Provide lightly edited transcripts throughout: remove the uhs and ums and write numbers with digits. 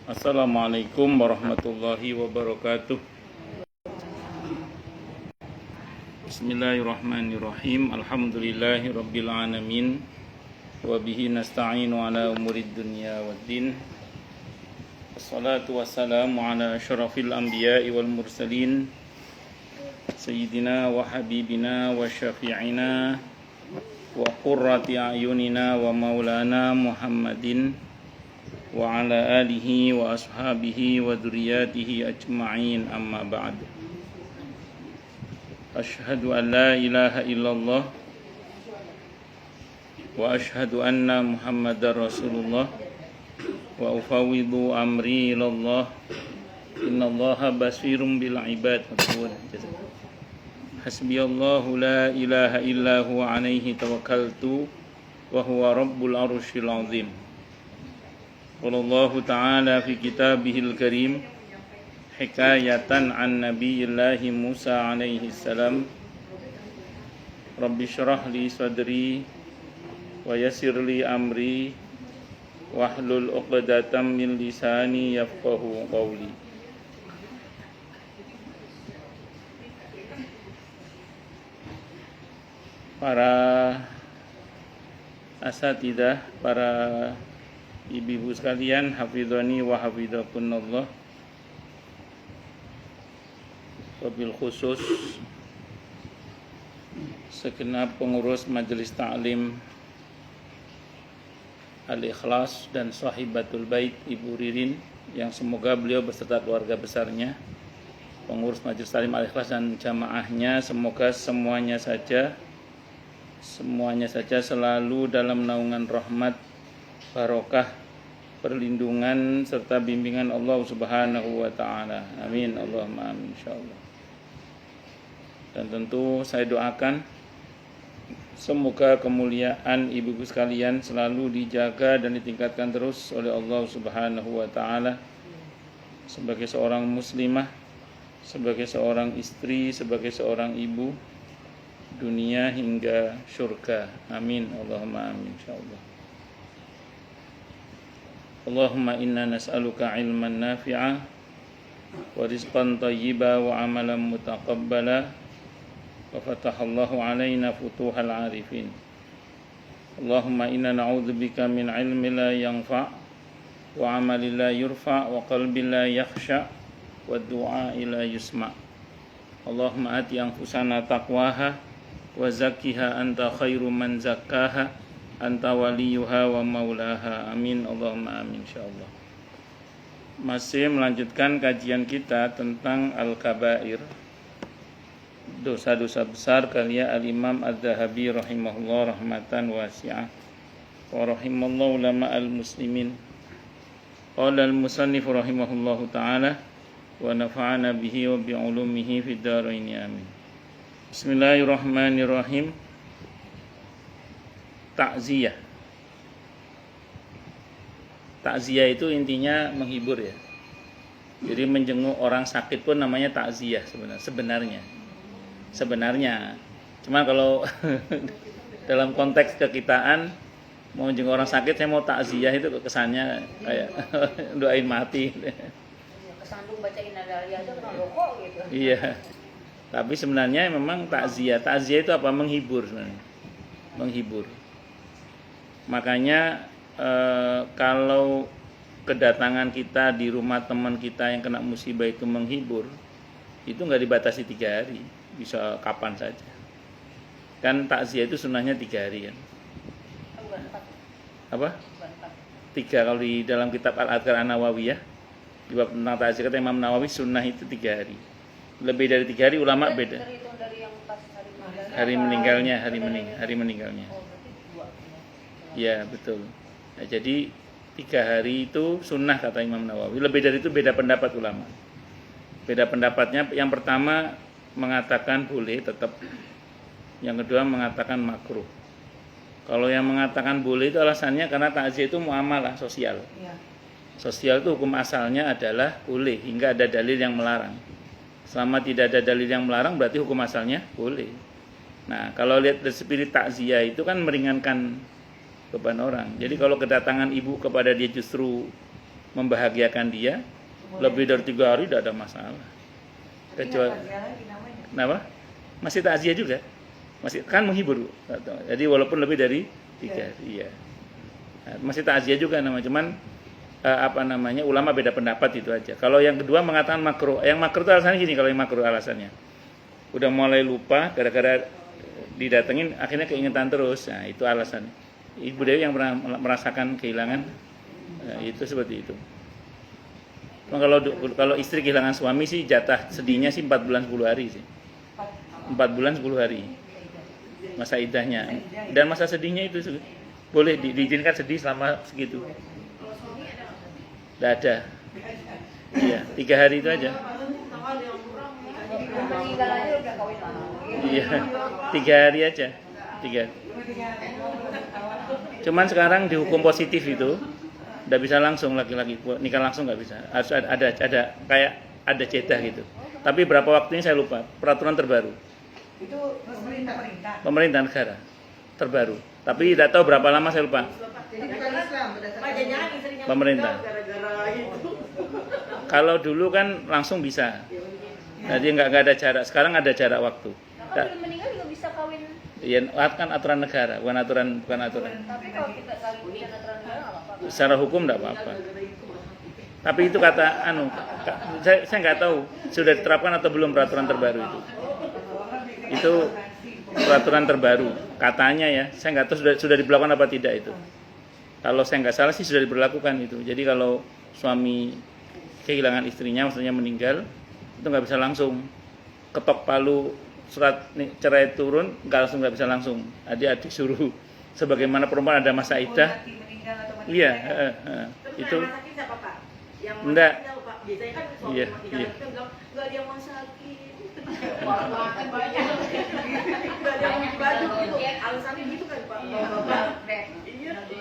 Assalamualaikum warahmatullahi wabarakatuh. Bismillahirrahmanirrahim. Alhamdulillahi rabbil alamin. Wa bihi nasta'inu ala umurid dunya waddin. Wassalatu wassalamu ala asyrafil anbiya'i wal mursalin Sayyidina wa habibina wa syafi'ina wa qurrati a'yunina wa maulana Muhammadin wa ala alihi wa ashabihi wa dzurriyyatihi ajma'in, amma ba'd. Asyhadu an la ilaha illallah wa asyhadu anna Muhammadar Rasulullah wa ufawwidu amri ilallah innallaha basirun bil ibad. Hasbiyallahu la ilaha illa huwa alaihi tawakkaltu wa huwa rabbul arsyil azim. Wallahu ta'ala fi kitabihil karim hikayatan an nabiyillahi Musa alaihi salam. Rabbi syrah li sadri wa yassir li amri wahlul 'uqdatam min lisani yafqahu qawli. Para asatidzah, para ibu-ibu sekalian, hafidhani wa hafidhakunallah. Wabil khusus segenap pengurus Majelis Ta'lim Al-Ikhlas dan Sahibatul Bait Ibu Ririn, yang semoga beliau beserta keluarga besarnya, pengurus Majelis Ta'lim Al-Ikhlas dan jamaahnya, semoga semuanya saja selalu dalam naungan rahmat, barokah, perlindungan serta bimbingan Allah Subhanahu wa taala. Amin, Allahumma amin, insyaallah. Dan tentu saya doakan semoga kemuliaan ibu-ibu sekalian selalu dijaga dan ditingkatkan terus oleh Allah Subhanahu wa taala sebagai seorang muslimah, sebagai seorang istri, sebagai seorang ibu, dunia hingga syurga. Amin, Allahumma amin, insyaallah. Allahumma inna nas'aluka ilman nafi'a wa rizqan thayyiba wa amalan mutaqabbala wa fatahallahu alaina futuhal arifin. Allahumma inna na'udzubika min ilmi la yanfa' wa amali la yurfa' wa qalbi la yakhsha' wa du'a la yusma'. Allahumma ati anfusana taqwaha wa zakkiha anta khairu man zakkaha anta waliyuha wa maulaha. Amin, Allahumma amin, insyaallah. Masih melanjutkan kajian kita tentang Al-Kabair, dosa-dosa besar karya Al-Imam Az-Zahabi rahimahullah rahmatan wasi'ah wa rahimallahu ulama al-muslimin. Qala al-musannif rahimahullahu ta'ala wa nafa'ana bihi wa bi'ulumihi fid dharain, amin. Bismillahirrahmanirrahim. Takziah. Takziah itu intinya menghibur ya. Jadi menjenguk orang sakit pun namanya takziah sebenarnya. Cuma kalau dalam konteks kekitaan mau menjenguk orang sakit, saya mau takziah itu kesannya kayak doain mati. Kesandung baca Innalillahi aja kena rokok gitu. Iya. Tapi sebenarnya memang takziah itu apa? Menghibur sebenarnya. Menghibur. Makanya kalau kedatangan kita di rumah teman kita yang kena musibah itu menghibur, itu nggak dibatasi 3 hari, bisa kapan saja. Kan takziah itu sunnahnya 3 hari kan? Apa? 3 kalau di dalam kitab Al-Adhkar An-Nawawiyah di bab tentang takziah kata Imam Nawawi sunnah itu 3 hari. Lebih dari 3 hari ulama beda. Dari yang pas Hari meninggalnya. Ya betul. Nah, jadi 3 hari itu sunnah kata Imam Nawawi. Lebih dari itu beda pendapat ulama. Beda pendapatnya, yang pertama mengatakan boleh tetap, yang kedua mengatakan makruh. Kalau yang mengatakan boleh itu alasannya karena takziah itu muamalah sosial. Sosial itu hukum asalnya adalah boleh hingga ada dalil yang melarang. Selama tidak ada dalil yang melarang berarti hukum asalnya boleh. Nah, kalau lihat dari spirit takziah itu kan meringankan beban orang. Jadi kalau kedatangan ibu kepada dia justru membahagiakan dia lebih dari 3 hari tidak ada masalah. Kecuali kenapa? Masih takziah juga. Masih kan menghibur. Jadi walaupun lebih dari 3 hari, iya. Nah, masih takziah juga namanya, cuman ulama beda pendapat itu aja. Kalau yang kedua mengatakan makruh. Yang makruh itu alasannya gini, kalau yang makruh alasannya. Udah mulai lupa gara-gara didatengin akhirnya keingetan terus. Nah, itu alasan. Ibu Dewi yang pernah merasakan kehilangan itu seperti itu. Kalau istri kehilangan suami sih jatah sedihnya sih 4 bulan 10 hari sih. 4 bulan 10 hari. Masa iddahnya. Dan masa sedihnya itu boleh diizinkan sedih selama segitu. Tidak ada. Iya, 3 hari itu aja. Iya, 3 hari aja. 3. Cuman sekarang dihukum positif itu, tidak bisa langsung laki-laki nikah langsung nggak bisa. Harus ada kayak ada cedah gitu. Tapi berapa waktunya saya lupa. Peraturan terbaru. Itu Pemerintah negara terbaru. Tapi tidak tahu berapa lama saya lupa. Jadi bukan Islam berdasarkan Pemerintah. Kalau dulu kan langsung bisa. Jadi nggak ada jarak. Sekarang ada jarak waktu. Kalau belum meninggal juga bisa kawin. Iya, kan aturan negara, bukan aturan. Tapi kalau kita kawin bukan aturan negara nggak apa-apa. Secara hukum tidak apa-apa. Tapi itu kata saya nggak tahu sudah diterapkan atau belum peraturan terbaru itu. Itu peraturan terbaru katanya ya. Saya nggak tahu sudah diberlakukan apa tidak itu. Kalau saya nggak salah sih sudah diberlakukan itu. Jadi kalau suami kehilangan istrinya, maksudnya meninggal, itu nggak bisa langsung ketok palu surat cerai turun, nggak bisa langsung. Adik suruh sebagaimana perempuan ada masa iddah. Iya, itu. Enggak. Iya. Enggak dia mau sakit. Alasannya gitu kan Pak.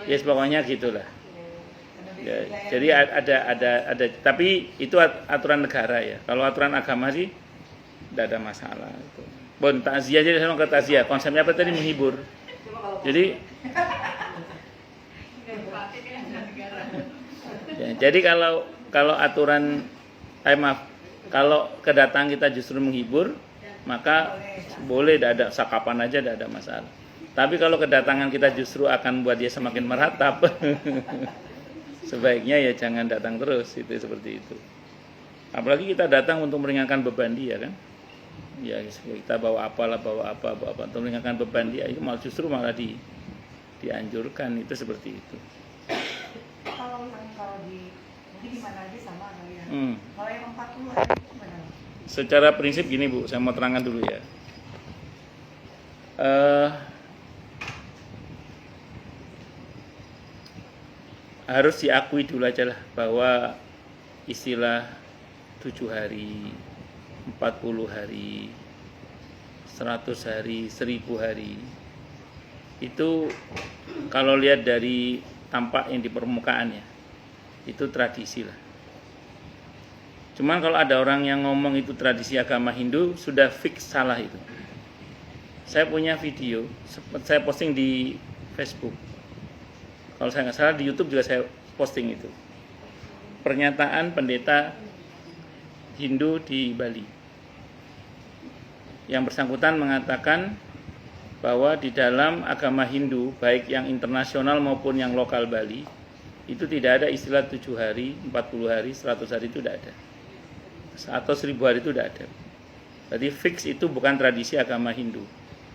Ya pokoknya gitulah. Ya, jadi ada tapi itu aturan negara ya. Kalau aturan agama sih tidak ada masalah itu. Bon, takziah aja sama ke takziah. Konsepnya apa tadi? Menghibur. Jadi ya, jadi kalau aturan kalau kedatangan kita justru menghibur, maka boleh, tidak ada sakapan aja, tidak ada masalah. Tapi kalau kedatangan kita justru akan membuat dia semakin meratap, sebaiknya ya jangan datang terus, itu seperti itu. Apalagi kita datang untuk meringankan beban dia kan. Ya kita bawa apa untuk meringankan beban dia, itu justru malah dianjurkan, itu seperti itu. Kalau di mana aja sama kali ya. Kalau yang 40 hari itu gimana? Secara prinsip gini Bu, saya mau terangkan dulu ya. Harus diakui dulu aja lah bahwa istilah 7 hari, 40 hari, 100 hari, 1000 hari itu kalau lihat dari tampak yang di permukaan ya, itu tradisi lah. Cuman kalau ada orang yang ngomong itu tradisi agama Hindu, sudah fix salah itu. Saya punya video, saya posting di Facebook. Kalau saya nggak salah di YouTube juga saya posting itu. Pernyataan pendeta Hindu di Bali. Yang bersangkutan mengatakan bahwa di dalam agama Hindu, baik yang internasional maupun yang lokal Bali, itu tidak ada istilah 7 hari, 40 hari, 100 hari, itu tidak ada. Atau 1000 hari itu tidak ada. Jadi fix itu bukan tradisi agama Hindu.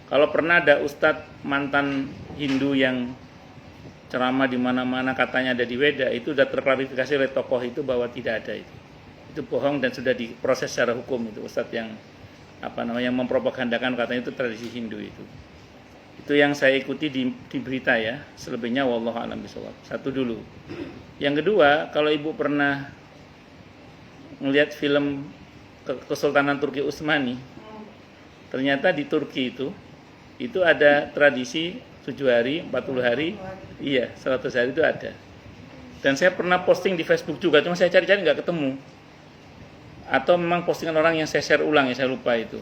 Kalau pernah ada ustadz mantan Hindu yang ceramah di mana-mana katanya ada di Weda, itu sudah terklarifikasi oleh tokoh itu bahwa tidak ada itu. Itu bohong dan sudah diproses secara hukum itu ustadz yang mempropagandakan katanya itu tradisi Hindu itu. Itu yang saya ikuti di berita ya. Selebihnya wallahu a'lam bishawab. Satu dulu. Yang kedua, kalau Ibu pernah melihat film Kesultanan Turki Utsmani, ternyata di Turki itu ada tradisi 7 hari, 40 hari, iya 100 hari itu ada. Dan saya pernah posting di Facebook juga, cuma saya cari-cari nggak ketemu. Atau memang postingan orang yang saya share ulang ya, saya lupa itu.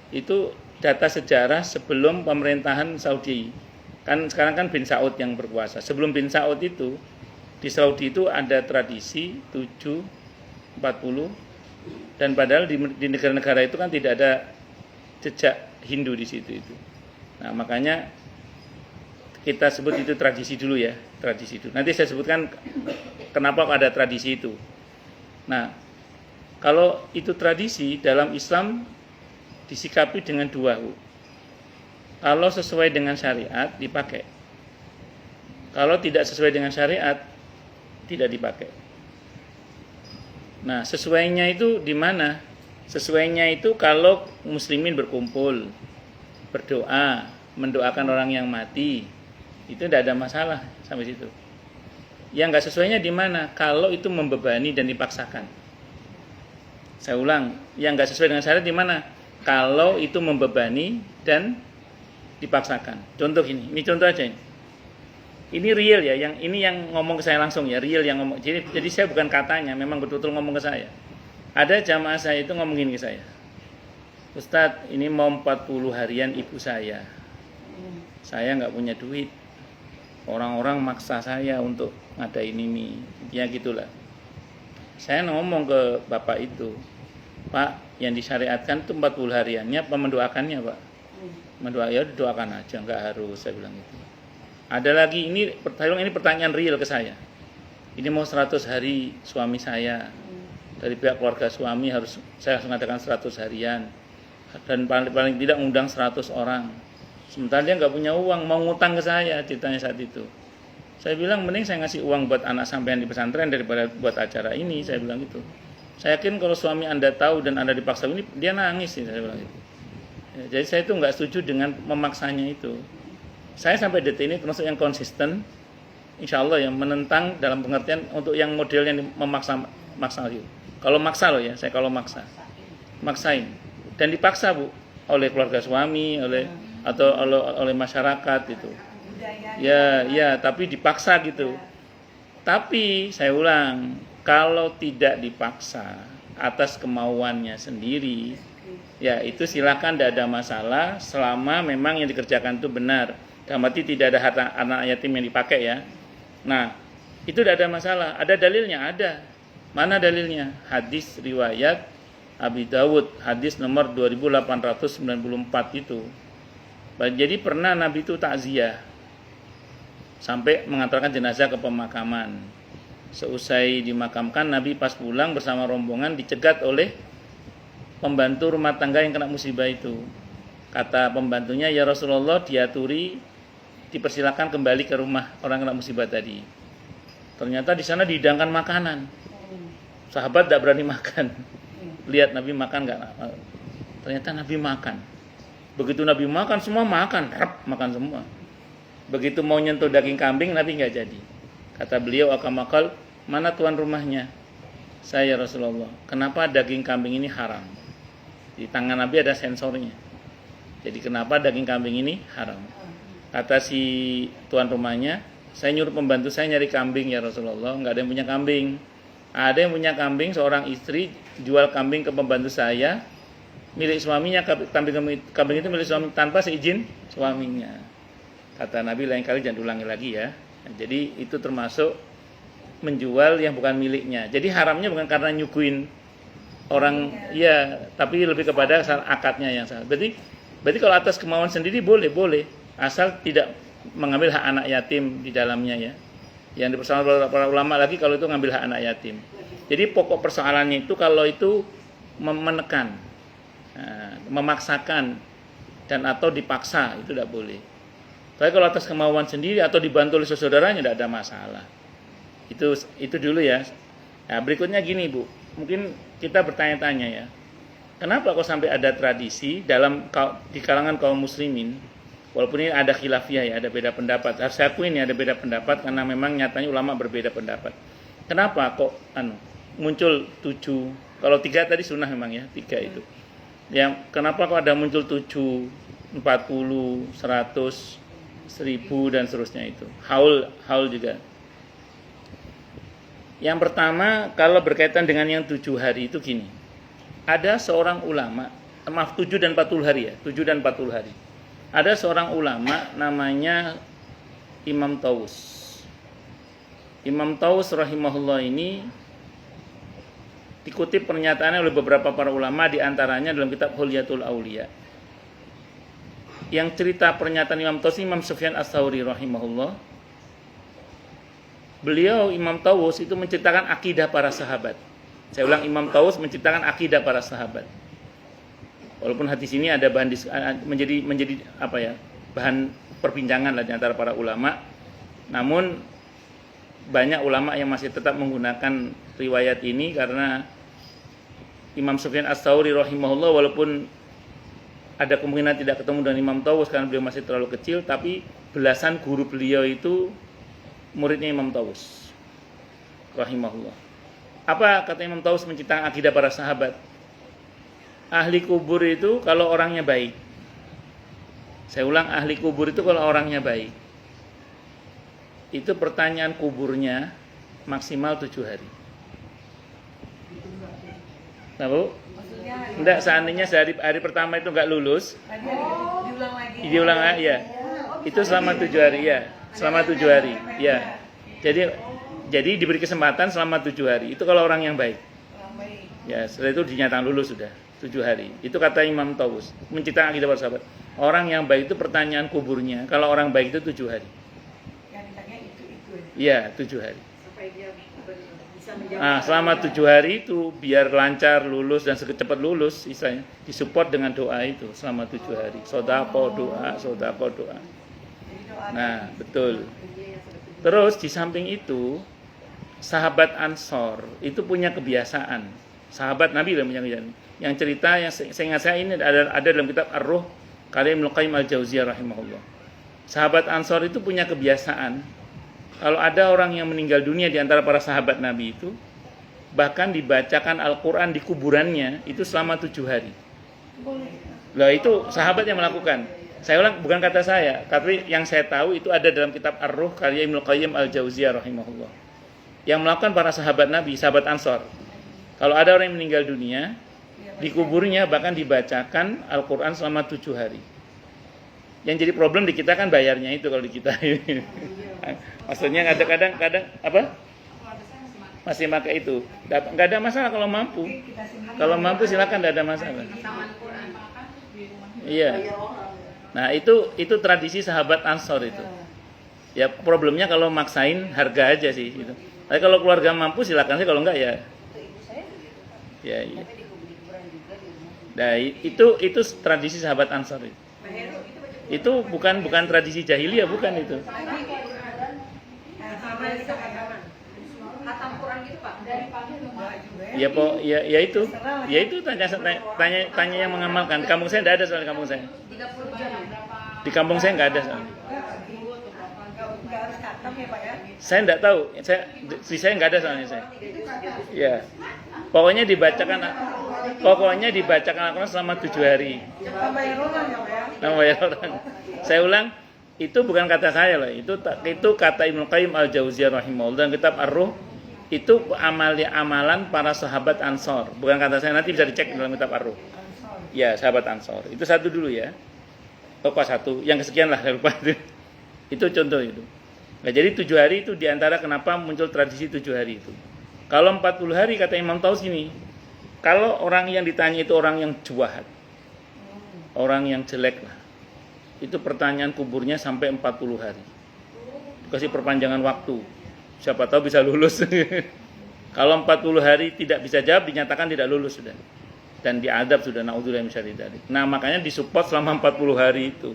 Itu data sejarah sebelum pemerintahan Saudi. Kan sekarang kan bin Saud yang berkuasa. Sebelum bin Saud itu Di Saudi itu ada tradisi 7, 40, dan padahal di negara-negara itu kan tidak ada jejak Hindu di situ itu. Nah, makanya kita sebut itu tradisi dulu ya, tradisi itu. Nanti saya sebutkan kenapa ada tradisi itu. Nah, kalau itu tradisi dalam Islam disikapi dengan dua. Kalau sesuai dengan syariat dipakai. Kalau tidak sesuai dengan syariat tidak dipakai. Nah, sesuainya itu di mana? Sesuainya itu kalau muslimin berkumpul, berdoa, mendoakan orang yang mati, itu tidak ada masalah sampai situ. Yang nggak sesuainya di mana? Kalau itu membebani dan dipaksakan. Saya ulang, yang nggak sesuai dengan syariat di mana? Kalau itu membebani dan dipaksakan. Contoh ini contoh aja ini. Ini real ya, ini yang ngomong ke saya langsung ya, real yang ngomong. Jadi saya bukan katanya, memang betul-betul ngomong ke saya. Ada jamaah saya itu ngomongin ke saya, Ustadz, ini mau 40 harian ibu saya nggak punya duit. Orang-orang maksa saya untuk ngadain ini, ya gitulah. Saya ngomong ke bapak itu, Pak, yang disyariatkan itu 40 hariannya apa mendoakannya, Pak? Ya doakan aja, nggak harus, saya bilang gitu. Ada lagi, ini pertanyaan real ke saya. Ini mau 100 hari suami saya. Dari pihak keluarga suami saya harus mengadakan 100 harian. Dan paling tidak undang 100 orang. Sementara dia nggak punya uang, mau ngutang ke saya, ceritanya saat itu. Saya bilang, mending saya ngasih uang buat anak sampean di pesantren daripada buat acara ini, saya bilang gitu. Saya yakin kalau suami Anda tahu dan Anda dipaksa ini, dia nangis, saya bilang gitu. Ya, jadi saya itu nggak setuju dengan memaksanya itu. Saya sampai detik ini termasuk yang konsisten, insya Allah yang menentang dalam pengertian untuk yang model yang maksa gitu. Kalau maksa loh ya, saya kalau maksain dan dipaksa Bu oleh keluarga suami, oleh masyarakat itu. Ya, tapi dipaksa gitu. Tapi saya ulang, kalau tidak dipaksa atas kemauannya sendiri, ya itu silakan, tidak ada masalah selama memang yang dikerjakan itu benar. Dalam arti tidak ada harta anak yatim yang dipakai ya. Nah, itu tidak ada masalah. Ada dalilnya? Ada. Mana dalilnya? Hadis riwayat Abi Dawud, hadis nomor 2894 itu. Jadi pernah Nabi itu takziah sampai mengantarkan jenazah ke pemakaman. Seusai dimakamkan, Nabi pas pulang bersama rombongan dicegat oleh pembantu rumah tangga yang kena musibah itu. Kata pembantunya, ya Rasulullah, dipersilakan kembali ke rumah orang kena musibah tadi. Ternyata di sana dihidangkan makanan. Sahabat tidak berani makan. Lihat Nabi makan nggak? Ternyata Nabi makan. Begitu Nabi makan, semua makan, makan semua. Begitu mau nyentuh daging kambing, Nabi nggak jadi. Kata beliau, akamakal, mana tuan rumahnya? Saya Rasulullah. Kenapa daging kambing ini haram? Di tangan Nabi ada sensornya. Jadi kenapa daging kambing ini haram? Kata si tuan rumahnya, saya nyuruh pembantu saya nyari kambing ya Rasulullah. Nggak ada yang punya kambing. Ada yang punya kambing, seorang istri jual kambing ke pembantu saya, milik suaminya. Kambing itu milik suami tanpa seizin suaminya. Kata Nabi, lain kali jangan ulangi lagi ya. Nah, jadi itu termasuk menjual yang bukan miliknya. Jadi haramnya bukan karena nyuguhin orang, ya, tapi lebih kepada akadnya yang salah. Berarti kalau atas kemauan sendiri boleh, asal tidak mengambil hak anak yatim di dalamnya ya. Yang dipersoalkan para ulama lagi kalau itu ngambil hak anak yatim. Jadi pokok persoalannya itu kalau itu menekan, memaksakan dan atau dipaksa itu tidak boleh. Tapi kalau atas kemauan sendiri atau dibantu oleh saudaranya tidak ada masalah. Itu dulu ya. Nah, berikutnya gini Bu, mungkin kita bertanya-tanya ya. Kenapa kok sampai ada tradisi di kalangan kaum muslimin, walaupun ini ada khilafiyah ya, ada beda pendapat. Harus saya akuin ya ada beda pendapat karena memang nyatanya ulama berbeda pendapat. Kenapa kok muncul 7? Kalau 3 tadi sunnah memang ya, 3 itu. Yang kenapa kok ada muncul 7, 40, 100, 1000 dan seterusnya itu. Haul juga. Yang pertama, kalau berkaitan dengan yang 7 hari itu gini. Ada seorang ulama, 7 dan 40 hari ya, 7 dan 40 hari. Ada seorang ulama namanya Imam Taus. Imam Taus rahimahullah ini dikutip pernyataannya oleh beberapa para ulama, di antaranya dalam kitab Hulyatul Auliya. Yang cerita pernyataan Imam Taus, Imam Sufyan Ats-Tsauri rahimahullah. Beliau Imam Taus itu menceritakan akidah para sahabat. Saya ulang, Imam Taus menceritakan akidah para sahabat. Walaupun hadis ini ada bahan menjadi apa ya? Bahan perbincangan lah di antara para ulama. Namun banyak ulama yang masih tetap menggunakan riwayat ini karena Imam Sufyan Ats-Tsauri rahimahullah walaupun ada kemungkinan tidak ketemu dengan Imam Taus karena beliau masih terlalu kecil, tapi belasan guru beliau itu muridnya Imam Taus rahimahullah. Apa kata Imam Taus menceritakan akidah para sahabat? Ahli kubur itu kalau orangnya baik. Saya ulang, ahli kubur itu kalau orangnya baik. Itu pertanyaan kuburnya maksimal 7 hari. Nah, Bu? Enggak, seandainya hari pertama itu enggak lulus, diulang lagi ya. Itu selama 7 hari ya. Selama 7 hari ya. Jadi diberi kesempatan selama 7 hari. Itu kalau orang yang baik. Ya, setelah itu dinyatakan lulus sudah 7 hari. Itu kata Imam Taus menceritakan akidah para sahabat. Orang yang baik itu pertanyaan kuburnya, kalau orang baik itu 7 hari. Yang ditanya itu Iya, 7 hari. sampai dia bisa menjawab. Nah, selama 7 hari itu biar lancar lulus dan cepat lulus, istilahnya disupport dengan doa itu selama 7 hari. Sodako doa. Nah, betul. Terus di samping itu, sahabat Ansor itu punya kebiasaan. Sahabat Nabi yang cerita yang saya ingat saya ini ada dalam kitab Ar-Ruh karya Ibnu Qayyim Al-Jauziyah rahimahullah. Sahabat Ansor itu punya kebiasaan, kalau ada orang yang meninggal dunia di antara para sahabat Nabi itu, bahkan dibacakan Al-Quran di kuburannya itu selama 7 hari. Lah itu sahabat yang melakukan. Saya ulang, bukan kata saya, tapi yang saya tahu itu ada dalam kitab Ar-Ruh karya Ibnu Qayyim Al-Jauziyah rahimahullah. Yang melakukan para sahabat Nabi, sahabat Ansor. Kalau ada orang yang meninggal dunia, di kuburnya bahkan dibacakan Al-Quran selama 7 hari. Yang jadi problem di kita kan bayarnya itu kalau di kita. Maksudnya kadang apa? Masih pakai itu. Nggak ada masalah kalau mampu. Kalau mampu silakan, nggak ada masalah. Iya. Nah itu tradisi sahabat Ansor itu. Ya problemnya kalau maksain harga aja sih itu. Tapi kalau keluarga mampu silakan sih, kalau enggak ya. Ya. Iya. Nah itu tradisi sahabat Ansor itu. Itu bukan tradisi jahiliyah, bukan itu. Ya po, ya itu tanya yang mengamalkan. Kampung saya tidak ada soal kampung saya. Di kampung saya nggak ada soal. Saya tidak tahu. Saya nggak ada soalnya saya. Ya, pokoknya dibacakan Al-Quran selama 7 hari. Bayar orang. Saya ulang, itu bukan kata saya loh. Itu kata Ibnu Qayyim Al-Jauziyah rahimahullah dalam kitab Ar-Ruh. Itu amalan para sahabat Ansor. Bukan kata saya, nanti bisa dicek dalam kitab Ar-Ruh. Ya, sahabat Ansor. Itu satu dulu ya. Satu. Yang kesekian lah, saya lupa itu. Itu contoh itu. Nah, jadi 7 hari itu diantara kenapa muncul tradisi 7 hari itu. Kalau 40 hari kata Imam Taus ini, kalau orang yang ditanya itu orang yang jahat, orang yang jelek lah, itu pertanyaan kuburnya sampai 40 hari. Kasih perpanjangan waktu. Siapa tahu bisa lulus. Kalau 40 hari tidak bisa jawab, dinyatakan tidak lulus sudah. Dan diadab sudah, naudzubillah min syarri dzalik. Nah, makanya disupport selama 40 hari itu.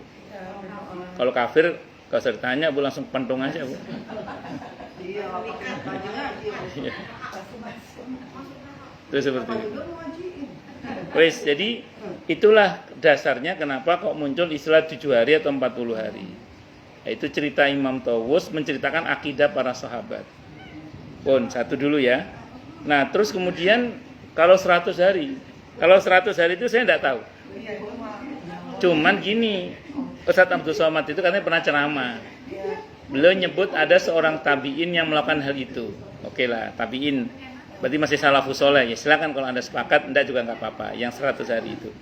Kalau kafir, kalau saya ditanya, Bu langsung pentung aja, Bu. Iya. Itu seperti itu. Wes, jadi itulah dasarnya kenapa kok muncul istilah 7 hari atau 40 hari. Itu cerita Imam Taus menceritakan akidah para sahabat. Satu dulu ya. Nah, terus kemudian kalau 100 hari. Kalau 100 hari itu saya tidak tahu. Cuman gini, Ustaz Abdul Somad itu katanya pernah ceramah. Beliau nyebut ada seorang tabi'in yang melakukan hal itu. Oke lah, tabi'in. Berarti masih salafus soleh. Ya silakan kalau Anda sepakat, enggak juga enggak apa-apa. Yang 100 hari itu.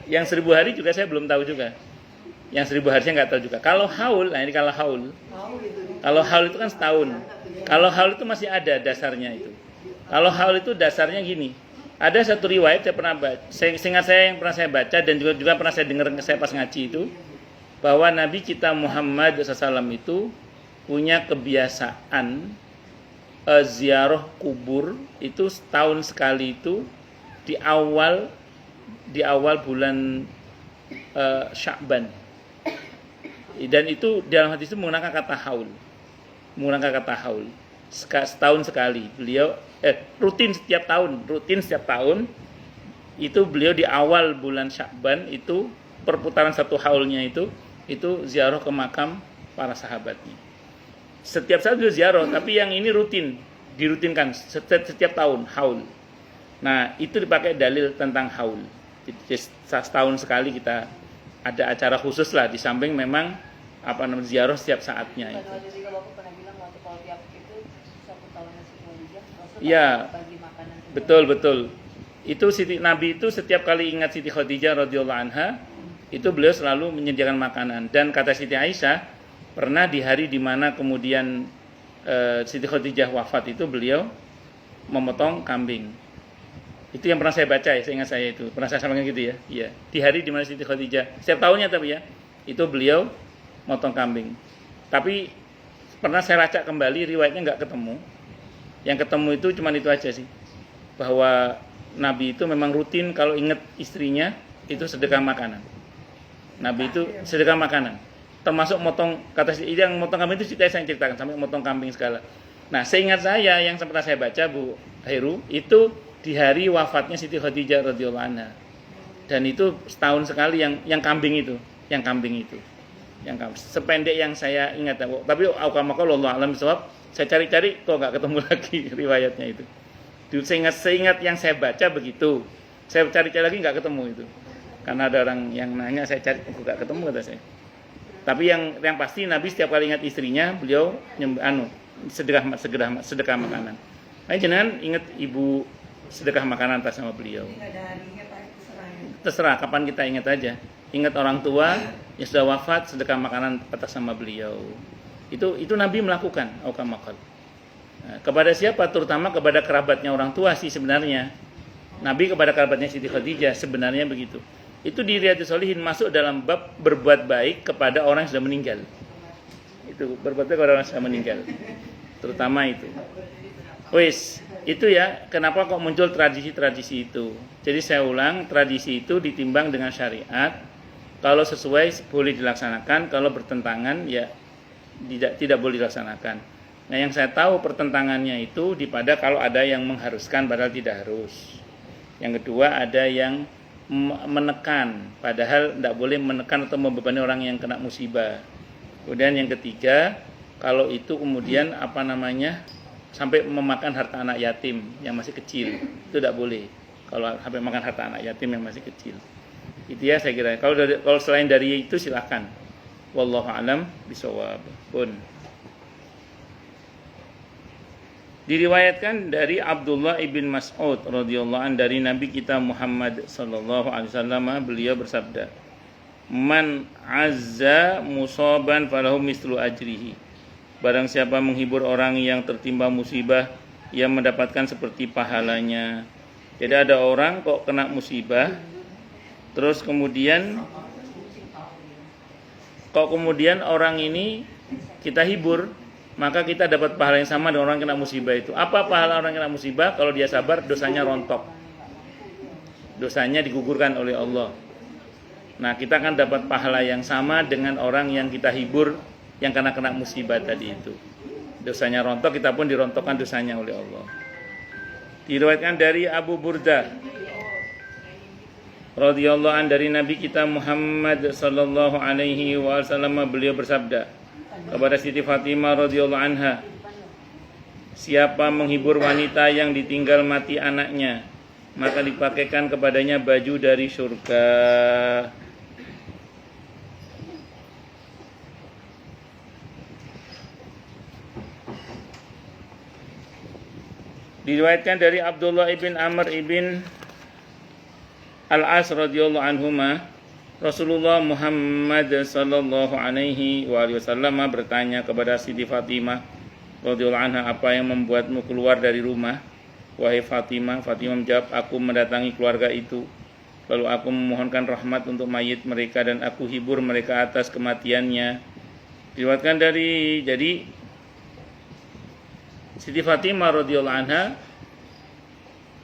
Yang 1000 hari juga saya belum tahu juga. Yang 1000 hari saya enggak tahu juga. Kalau haul, nah ini kalau haul. Kalau haul itu kan setahun. Kalau haul itu masih ada dasarnya itu. Kalau haul itu dasarnya gini. Ada satu riwayat saya pernah baca, seingat saya yang pernah saya baca dan juga pernah saya dengar saya pas ngaji itu, bahwa Nabi kita Muhammad SAW itu punya kebiasaan ziarah kubur itu setahun sekali itu di awal bulan Sya'ban. Dan itu dalam hadis itu menggunakan kata haul. Setahun sekali beliau rutin setiap tahun itu beliau di awal bulan Sya'ban itu perputaran satu haulnya itu ziarah ke makam para sahabatnya. Setiap saat beliau ziarah, tapi yang ini dirutinkan setiap tahun haul. Nah, itu dipakai dalil tentang haul. Jadi setahun sekali kita ada acara khusus lah, di samping memang ziarah setiap saatnya itu. Waktu juga Bapak pernah bilang waktu kalau tiap itu satu tahun Siti Khadijah, Iya. bagi makanan. Betul. Itu Nabi itu setiap kali ingat Siti Khadijah radhiyallahu anha, itu beliau selalu menyediakan makanan. Dan kata Siti Aisyah, pernah di hari di mana kemudian Siti Khadijah wafat itu beliau memotong kambing. Itu yang pernah saya baca ya, seingat saya itu. Pernah saya sampaikan gitu ya. Iya. Di hari di mana Siti Khadijah, setiap tahunnya tapi ya, itu beliau motong kambing. Tapi pernah saya lacak kembali riwayatnya nggak ketemu. Yang ketemu itu cuma itu aja sih. Bahwa Nabi itu memang rutin kalau ingat istrinya itu sedekah makanan. Nabi itu sedekah makanan. Termasuk motong, kata yang motong kambing itu saya ceritakan sampai motong kambing segala. Nah, seingat saya yang pernah saya baca Bu Heru itu di hari wafatnya Siti Khadijah radhiyallahu anha. Dan itu setahun sekali yang kambing itu. Sependek yang saya ingat. Tapi wallahu a'lam bishawab, saya cari-cari kok enggak ketemu lagi riwayatnya itu. Seingat yang saya baca begitu. Saya cari-cari lagi enggak ketemu itu. Karena ada orang yang nanya, saya cari kok enggak ketemu kata saya. Tapi yang pasti Nabi setiap kali ingat istrinya, beliau sedekah makanan. Nah, jangan ingat ibu sedekah makanan atas sama beliau. Terserah kapan kita ingat aja. Ingat orang tua yang sudah wafat, sedekah makanan atas sama beliau. Itu Nabi melakukan aukamakal. Nah, kepada siapa? Terutama kepada kerabatnya orang tua sih sebenarnya. Nabi kepada kerabatnya Siti Khadijah sebenarnya begitu. Itu di Riyadhus Shalihin masuk dalam bab berbuat baik kepada orang yang sudah meninggal. Itu berbuat baik kepada orang yang sudah meninggal. Terutama itu. Itu ya, kenapa kok muncul tradisi-tradisi itu. Jadi saya ulang, tradisi itu ditimbang dengan syariat. Kalau sesuai boleh dilaksanakan, kalau bertentangan ya tidak boleh dilaksanakan. Nah, yang saya tahu pertentangannya itu pada kalau ada yang mengharuskan padahal tidak harus. Yang kedua ada yang menekan, padahal tidak boleh menekan atau membebani orang yang kena musibah. Kemudian yang ketiga, kalau itu kemudian sampai memakan harta anak yatim yang masih kecil, itu tidak boleh. Kalau sampai makan harta anak yatim yang masih kecil, itu ya saya kira. Kalau selain dari itu silakan. Wallahu a'lam bishawab. Diriwayatkan dari Abdullah ibn Mas'ud radhiyallahu an dari Nabi kita Muhammad sallallahu alaihi wasallam, beliau bersabda, "Man azza musaban falahu mislu ajrihi." Barang siapa menghibur orang yang tertimpa musibah, ia mendapatkan seperti pahalanya. Jadi ada orang kok kena musibah, terus kemudian orang ini kita hibur, maka kita dapat pahala yang sama dengan orang kena musibah itu. Apa pahala orang kena musibah? Kalau dia sabar, dosanya rontok. Dosanya digugurkan oleh Allah. Nah, kita akan dapat pahala yang sama dengan orang yang kita hibur yang kena musibah tadi itu. Dosanya rontok, kita pun dirontokkan dosanya oleh Allah. Diriwayatkan dari Abu Burdah radhiyallahu an dari Nabi kita Muhammad sallallahu alaihi wasallam, beliau bersabda kepada Siti Fatimah radhiyallahu anha, siapa menghibur wanita yang ditinggal mati anaknya, maka dipakaikan kepadanya baju dari surga. Diriwayatkan dari Abdullah ibn Amr ibn Al-As radhiyallahu anhuma, Rasulullah Muhammad sallallahu alaihi wasallam bertanya kepada Siti Fatimah radhiyallahu anha, apa yang membuatmu keluar dari rumah? Wahai Fatimah. Fatimah menjawab, aku mendatangi keluarga itu, lalu aku memohonkan rahmat untuk mayit mereka dan aku hibur mereka atas kematiannya. Diriwayatkan jadi Siti Fatimah radhiyallahu anha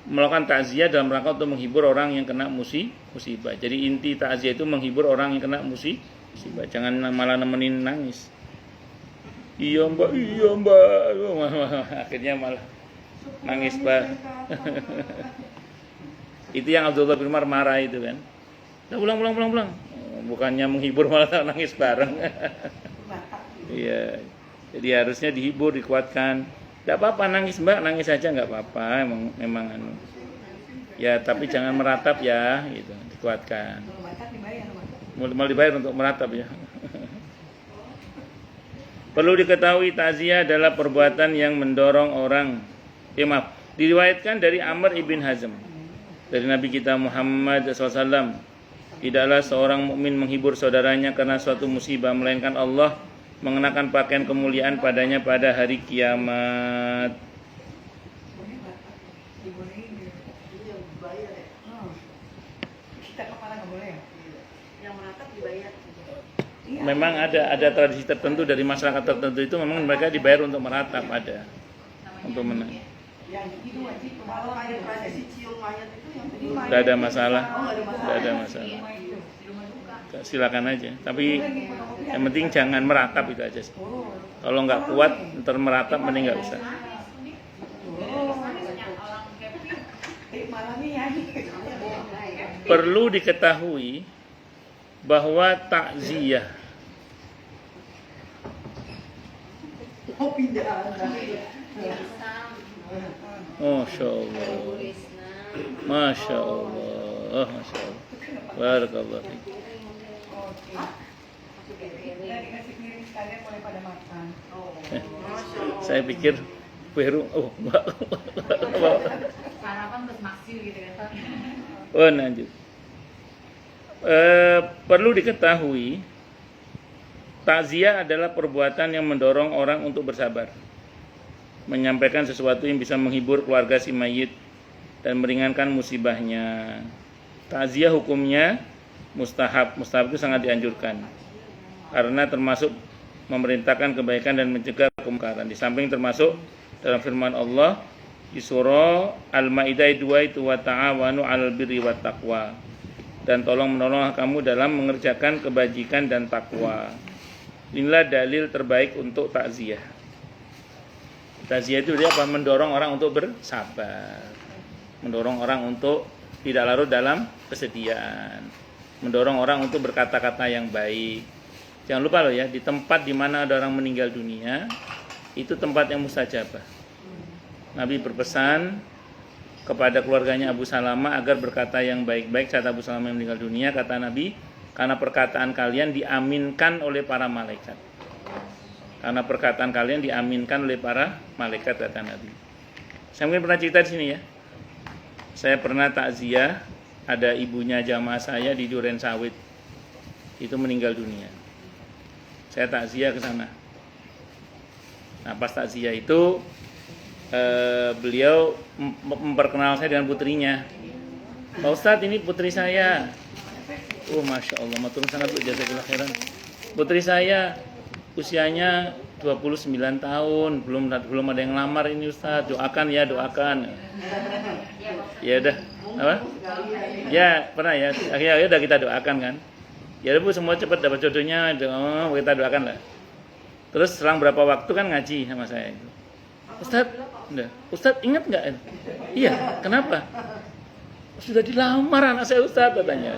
melakukan takziah dalam rangka untuk menghibur orang yang kena musibah. Jadi inti takziah itu menghibur orang yang kena musibah. Jangan malah nemenin nangis. Iya mbak. Akhirnya malah nangis mbak. Itu yang Abdullah bin Umar marah itu kan. Udah pulang. Bukannya menghibur malah nangis bareng. Iya. Jadi harusnya dihibur, dikuatkan. Tidak apa-apa nangis mbak, nangis aja nggak apa-apa, memang anu. Ya tapi jangan meratap ya, gitu, dikuatkan. Mau dibayar untuk meratap ya. Perlu diketahui takziah adalah perbuatan yang mendorong orang. Diriwayatkan dari Amr ibn Hazm dari Nabi kita Muhammad SAW, tidaklah seorang mukmin menghibur saudaranya karena suatu musibah, melainkan Allah mengenakan pakaian kemuliaan padanya pada hari kiamat. Memang ada tradisi tertentu dari masyarakat tertentu itu memang mereka dibayar untuk meratap, ada untuk menang. Tidak ada masalah. Silakan aja, tapi yang penting jangan meratap itu aja sih. Kalau nggak kuat ntar meratap mending nggak usah. Perlu diketahui bahwa takziah Masya Allah. Barakallah. Saya pikir Peru, sarapan terus maksimal gitu kan. Lanjut. Perlu diketahui, takziah adalah perbuatan yang mendorong orang untuk bersabar, menyampaikan sesuatu yang bisa menghibur keluarga si mayit dan meringankan musibahnya. Takziah hukumnya mustahab. Mustahab itu sangat dianjurkan karena termasuk memerintahkan kebaikan dan mencegah kemungkaran. Di samping termasuk dalam firman Allah di surah Al-Maidah 2 itu, wa ta'awanu 'alal birri wat taqwa, dan tolong-menolong kamu dalam mengerjakan kebajikan dan takwa. Inilah dalil terbaik untuk takziah. Takziah itu dia apa? Mendorong orang untuk bersabar, mendorong orang untuk tidak larut dalam kesedihan, mendorong orang untuk berkata-kata yang baik. Jangan lupa loh ya, di tempat di mana ada orang meninggal dunia, itu tempat yang mustajabah. Nabi berpesan kepada keluarganya Abu Salamah agar berkata yang baik-baik saat Abu Salamah meninggal dunia. Kata Nabi, karena perkataan kalian diaminkan oleh para malaikat. Karena perkataan kalian diaminkan oleh para malaikat, kata Nabi. Saya mungkin pernah cerita di sini ya. Saya pernah takziah, ada ibunya jamaah saya di Duren Sawit. Itu meninggal dunia. Saya takziah ke sana. Nah, pas takziah itu beliau memperkenalkan saya dengan putrinya. Pak Ustadz, ini putri saya. Masya Allah, matur sangat jazakallahu khairan. Putri saya usianya 29 tahun, belum ada yang lamar ini Ustadz. Doakan ya, doakan. Ya udah, apa? Ya pernah ya. Akhirnya udah kita doakan kan. Ya udah Bu, semua cepat dapat jodohnya. Kita doakan lah. Terus selang berapa waktu kan ngaji sama saya. Ustadz ingat nggak? Iya, kenapa? Sudah dilamar anak saya Ustadz, katanya.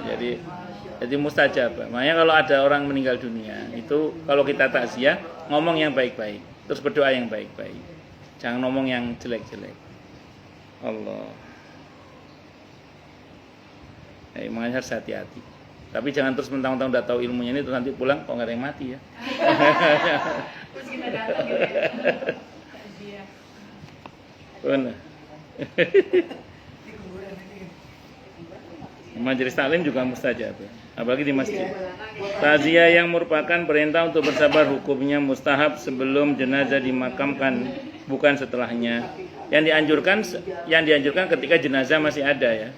Jadi mustajab. Makanya kalau ada orang meninggal dunia, itu kalau kita takziah, ngomong yang baik-baik, terus berdoa yang baik-baik. Jangan ngomong yang jelek-jelek. Allah. Makanya harus hati-hati. Tapi jangan terus mentang-mentang udah tahu ilmunya ini, terus nanti pulang kok nggak ada yang mati ya. Terus kita datang gitu ya. Benar. Majelis taklim juga mustajab. apalagi di masjid. Takziah yang merupakan perintah untuk bersabar hukumnya mustahab sebelum jenazah dimakamkan, bukan setelahnya. Yang dianjurkan ketika jenazah masih ada ya.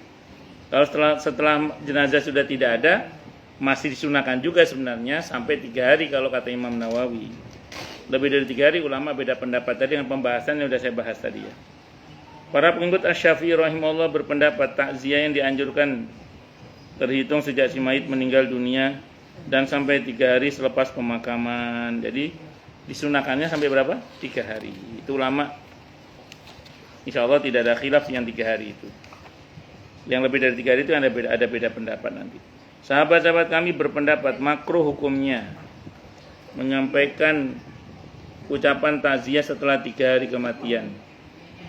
Kalau setelah jenazah sudah tidak ada, masih disunahkan juga sebenarnya sampai 3 hari kalau kata Imam Nawawi. Lebih dari 3 hari ulama beda pendapat tadi dengan pembahasan yang sudah saya bahas tadi ya. Para pengikut Asy-Syafi'i rahimahullah berpendapat takziah yang dianjurkan terhitung sejak si mayit meninggal dunia dan sampai 3 hari selepas pemakaman. Jadi disunahkannya sampai berapa? 3 hari. Itu ulama insya Allah tidak ada khilaf yang 3 hari itu. Yang lebih dari 3 hari itu ada beda pendapat nanti. Sahabat-sahabat kami berpendapat makruh hukumnya menyampaikan ucapan takziah setelah 3 hari kematian.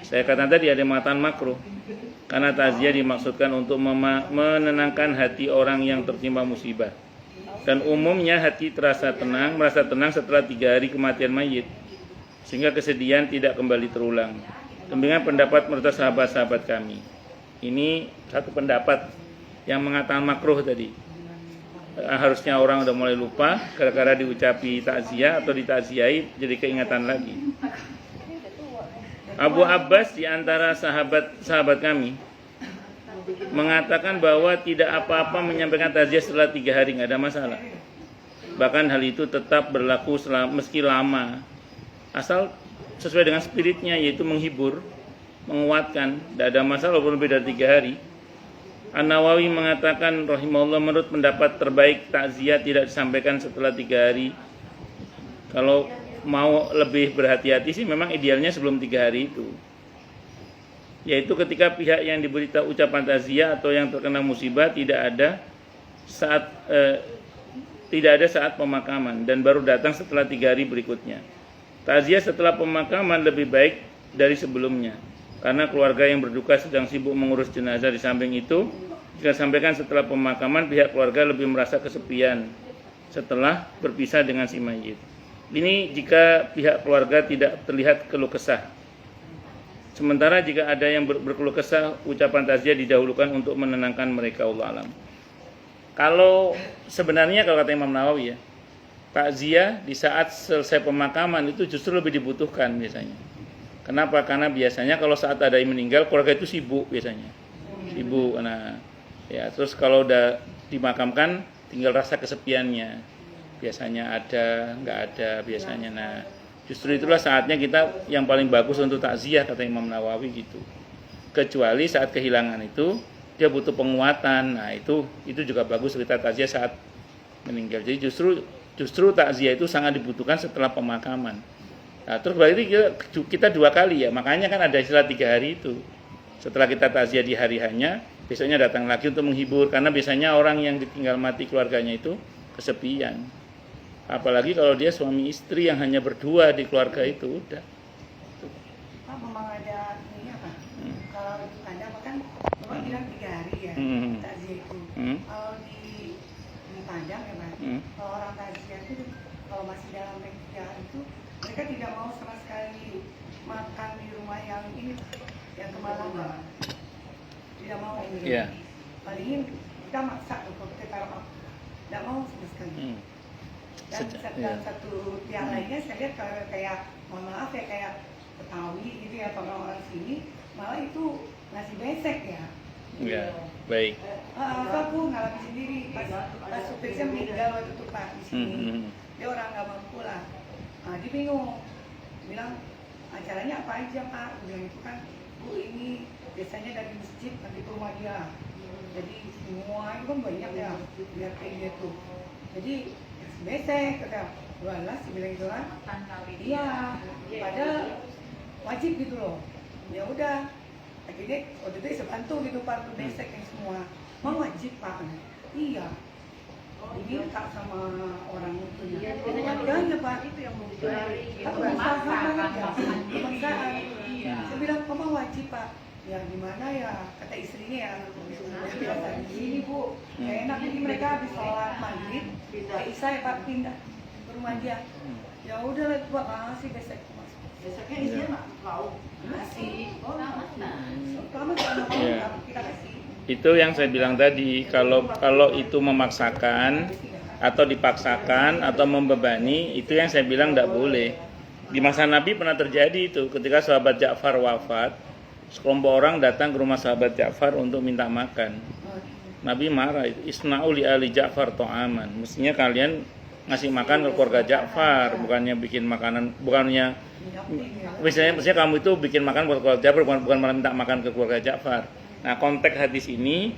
Saya katakan tadi ada yang mengatakan makruh karena takziah dimaksudkan untuk menenangkan hati orang yang tertimpa musibah. Dan umumnya hati merasa tenang setelah 3 hari kematian mayit, sehingga kesedihan tidak kembali terulang. Demikian pendapat menurut sahabat-sahabat kami. Ini satu pendapat yang mengatakan makruh tadi. Harusnya orang udah mulai lupa gara-gara diucapi takziah atau ditakziahi jadi keingatan lagi. Abu Abbas di antara sahabat kami mengatakan bahwa tidak apa-apa menyampaikan takziah setelah 3 hari, nggak ada masalah. Bahkan hal itu tetap berlaku meski lama, asal sesuai dengan spiritnya, yaitu menghibur, menguatkan, tidak ada masalah walaupun lebih dari 3 hari. An-Nawawi mengatakan rahimahullah, menurut pendapat terbaik takziah tidak disampaikan setelah 3 hari. Kalau mau lebih berhati-hati sih memang idealnya sebelum 3 hari itu, yaitu ketika pihak yang diberi ucapan takziah atau yang terkena musibah tidak ada saat pemakaman dan baru datang setelah 3 hari berikutnya. Takziah setelah pemakaman lebih baik dari sebelumnya karena keluarga yang berduka sedang sibuk mengurus jenazah. Di samping itu, jika disampaikan setelah pemakaman, pihak keluarga lebih merasa kesepian setelah berpisah dengan si mayit. Ini jika pihak keluarga tidak terlihat keluh kesah. Sementara jika ada yang berkeluh kesah, ucapan takziah didahulukan untuk menenangkan mereka. Allah alam. Kalau sebenarnya kalau kata Imam Nawawi ya, takziah di saat selesai pemakaman itu justru lebih dibutuhkan biasanya. Kenapa? Karena biasanya kalau saat ada yang meninggal, keluarga itu sibuk biasanya. Sibuk. Nah, ya terus kalau udah dimakamkan tinggal rasa kesepiannya. Biasanya ada, nggak ada biasanya. Nah, justru itulah saatnya kita yang paling bagus untuk takziah kata Imam Nawawi gitu. Kecuali saat kehilangan itu dia butuh penguatan. Nah, itu juga bagus kita takziah saat meninggal. Jadi justru takziah itu sangat dibutuhkan setelah pemakaman. Nah, terus berarti kita 2 kali ya. Makanya kan ada istilah 3 hari itu. Setelah kita takziah di hari hanya, besoknya datang lagi untuk menghibur karena biasanya orang yang ditinggal mati keluarganya itu kesepian. Apalagi kalau dia suami istri yang hanya berdua di keluarga itu udah. Pak, memang ada ini apa? Kalau ada kan memang bilang 3 hari ya takziah itu. Kalau di Padang ya Pak, kalau orang takziah itu kalau masih dalam 3 hari itu mereka tidak mau sama sekali makan di rumah yang ini yang kemalangan. Tidak mau. Yeah. Paling kita maksa untuk kita taruh, tidak mau sama sekali. Dan satu yang lainnya saya lihat kayak mohon maaf ya kayak Betawi gitu ya, orang-orang sini malah itu nasi besek ya. Iya, baik. Aku ngalamin sendiri pas supir saya meninggal waktu itu Pak di sini. Dia orang nggak mampu lah. Dia bingung, bilang acaranya apa aja Pak? Bilang itu kan Bu ini biasanya dari masjid nanti ke rumah dia. Jadi semua itu kan banyak ya biar kayak gitu. Jadi besek kata walah si bilang itu kan iya padahal wajib gitu loh. Ya udah akhirnya waktu itu saya bantu gitu Pak besek yang semua mau wajib Pak. Iya diminta sama orang itu ya harganya Pak itu yang pemaksaan. Saya bilang kamu wajib Pak. Ya gimana ya kata istrinya ya saya bilang gini Bu gak enak jadi mereka habis sholat maghrib Isya ya Pak pindah ke rumah dia. Ya udah lah Pak kasih besek besoknya isinya lauk nasi. Oh nasi lama kita kasih Itu yang saya bilang tadi, kalau itu memaksakan atau dipaksakan atau membebani, itu yang saya bilang tidak boleh. Di masa Nabi pernah terjadi itu, ketika sahabat Ja'far wafat, sekelompok orang datang ke rumah sahabat Ja'far untuk minta makan. Nabi marah, isna'u li ali Ja'far ta'aman. Mestinya kalian ngasih makan ke keluarga Ja'far, bukannya bikin makanan, bukannya misalnya kamu itu bikin makan buat keluarga Ja'far, bukan malah minta makan ke keluarga Ja'far. Nah, konteks hadis ini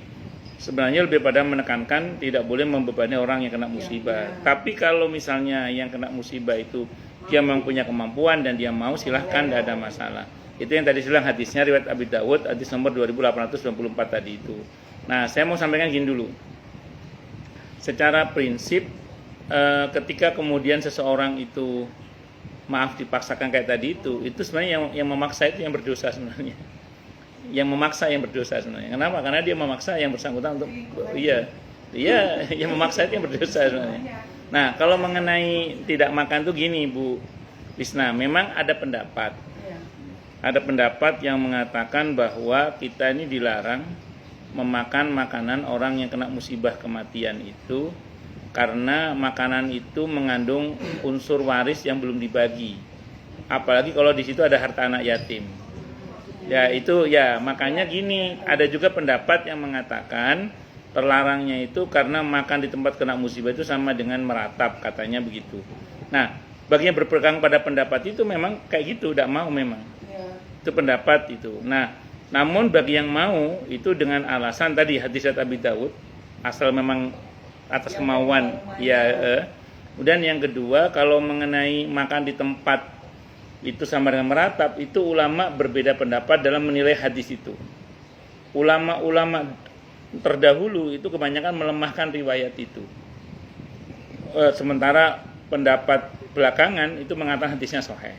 sebenarnya lebih pada menekankan tidak boleh membebani orang yang kena musibah. Tapi kalau misalnya yang kena musibah itu dia memang punya kemampuan dan dia mau, silahkan, tidak ada masalah. Itu yang tadi silang hadisnya riwayat Abi Dawud, hadis nomor 2894 tadi itu. Nah, saya mau sampaikan gini dulu. Secara prinsip, ketika kemudian seseorang itu maaf dipaksakan kayak tadi itu sebenarnya yang memaksa itu yang berdosa sebenarnya. Yang memaksa yang berdosa sebenarnya. Kenapa? Karena dia memaksa yang bersangkutan untuk yang memaksa itu yang berdosa sebenarnya. Nah, kalau mengenai tidak makan tuh gini Bu Wisna, memang ada pendapat. Ada pendapat yang mengatakan bahwa kita ini dilarang memakan makanan orang yang kena musibah kematian itu karena makanan itu mengandung unsur waris yang belum dibagi. Apalagi kalau di situ ada harta anak yatim. Ya itu ya, makanya gini, ada juga pendapat yang mengatakan terlarangnya itu karena makan di tempat kena musibah itu sama dengan meratap, katanya begitu. Nah, bagi yang berpegang pada pendapat itu memang kayak gitu, tidak mau memang. Itu pendapat itu. Nah, namun bagi yang mau itu dengan alasan tadi hadis Abi Dawud, asal memang atas kemauan. Kemudian yang kedua, kalau mengenai makan di tempat itu sama dengan meratap, itu ulama berbeda pendapat dalam menilai hadis itu. Ulama-ulama terdahulu itu kebanyakan melemahkan riwayat itu. Sementara pendapat belakangan itu mengatakan hadisnya sahih.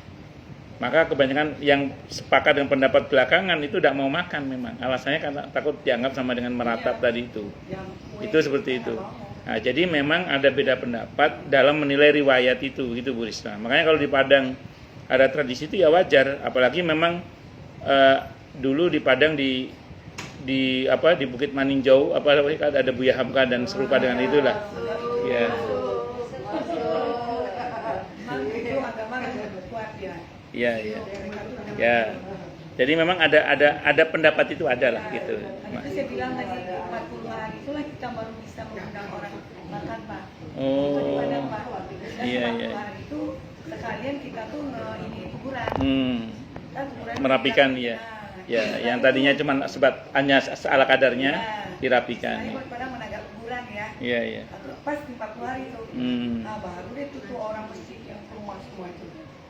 Maka kebanyakan yang sepakat dengan pendapat belakangan itu tidak mau makan memang. Alasannya karena takut dianggap sama dengan meratap tadi itu. Itu seperti itu. Nah, jadi memang ada beda pendapat dalam menilai riwayat itu, gitu Bu Rizna. Makanya kalau di Padang ada tradisi itu ya wajar, apalagi memang dulu di Padang di Bukit Maninjau ada Buya Hamka dan serupa dengan itulah. Ya. Iya. Ya. Jadi memang ada pendapat itu ada lah gitu. Itu saya bilang tadi 40 hari itulah kita baru bisa mengundang orang makan Pak. Oh. Iya. Hari itu sekalian kita tuh ini kuburan. Kan kuburan merapikan kita, ya. Ya, yang tadinya cuma hanya ala kadarnya dirapikan. Saya pada menagak kuburan ya. Iya. Pas 40 hari itu. Nah, baru deh tuh orang masjid yang ke rumah semua itu.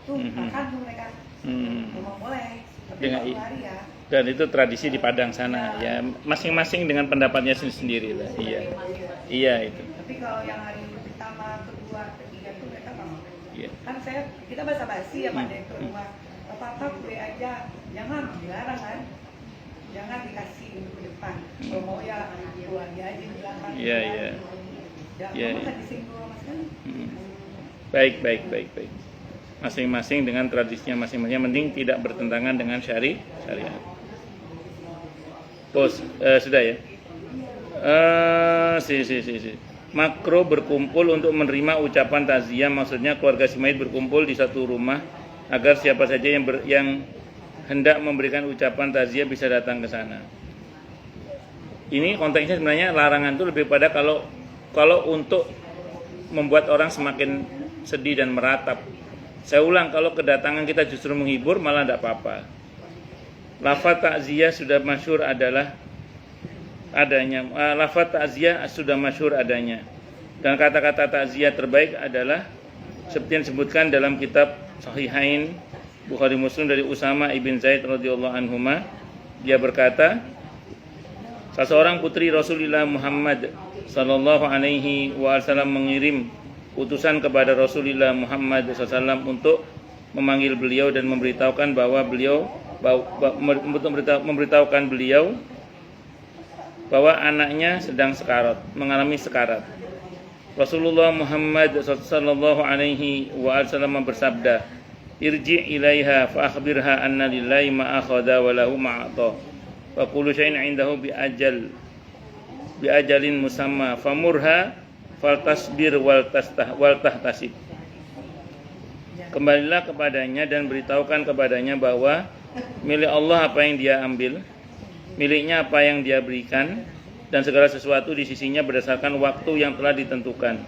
Tuh makan tuh mereka. Memang boleh. Tapi 40 hari ya. Dan itu tradisi di Padang sana ya, masing-masing dengan pendapatnya sendiri lah. Iya itu. Tapi kalau yang hari pertama, kedua, ketiga tuh mereka nggak mau. Iya. Kan kita basa-basi ya pada ke rumah. Apa-apa kue aja, jangan dilarang kan. Jangan dikasih ke depan. Kalau mau ya keluarga aja di belakang. Iya. Ya, kamu kan disinggung sama sekali. Baik. Masing-masing dengan tradisinya masing-masing. Yang penting tidak bertentangan dengan syariat. Sudah ya. Makro berkumpul untuk menerima ucapan takziah, maksudnya keluarga si mayit berkumpul di satu rumah agar siapa saja yang hendak memberikan ucapan takziah bisa datang ke sana. Ini konteksnya sebenarnya larangan itu lebih pada kalau untuk membuat orang semakin sedih dan meratap. Saya ulang, kalau kedatangan kita justru menghibur malah tidak apa-apa. Lafaz takziah sudah masyhur adanya. Dan kata-kata takziah terbaik adalah seperti yang disebutkan dalam kitab Sahihain Bukhari Muslim dari Usama ibn Zaid radhiyallahu anhuma. Dia berkata, seseorang putri Rasulullah Muhammad sallallahu alaihi wasallam mengirim utusan kepada Rasulullah Muhammad SAW untuk memanggil beliau dan memberitahukan bahwa anaknya sedang mengalami sekarat. Rasulullah Muhammad sallallahu alaihi wasallam bersabda, "Irji' ilaiha fa akhbirha anna lillahi ma akhadha wa lahu ma a'ta. Wa kullu syai'in 'indahu bi ajal bi ajalin musamma famurha faltasbir wal tahtasib. Kembalilah kepadanya dan beritahukan kepadanya bahwa milik Allah apa yang dia ambil, miliknya apa yang dia berikan, dan segala sesuatu di sisinya berdasarkan waktu yang telah ditentukan.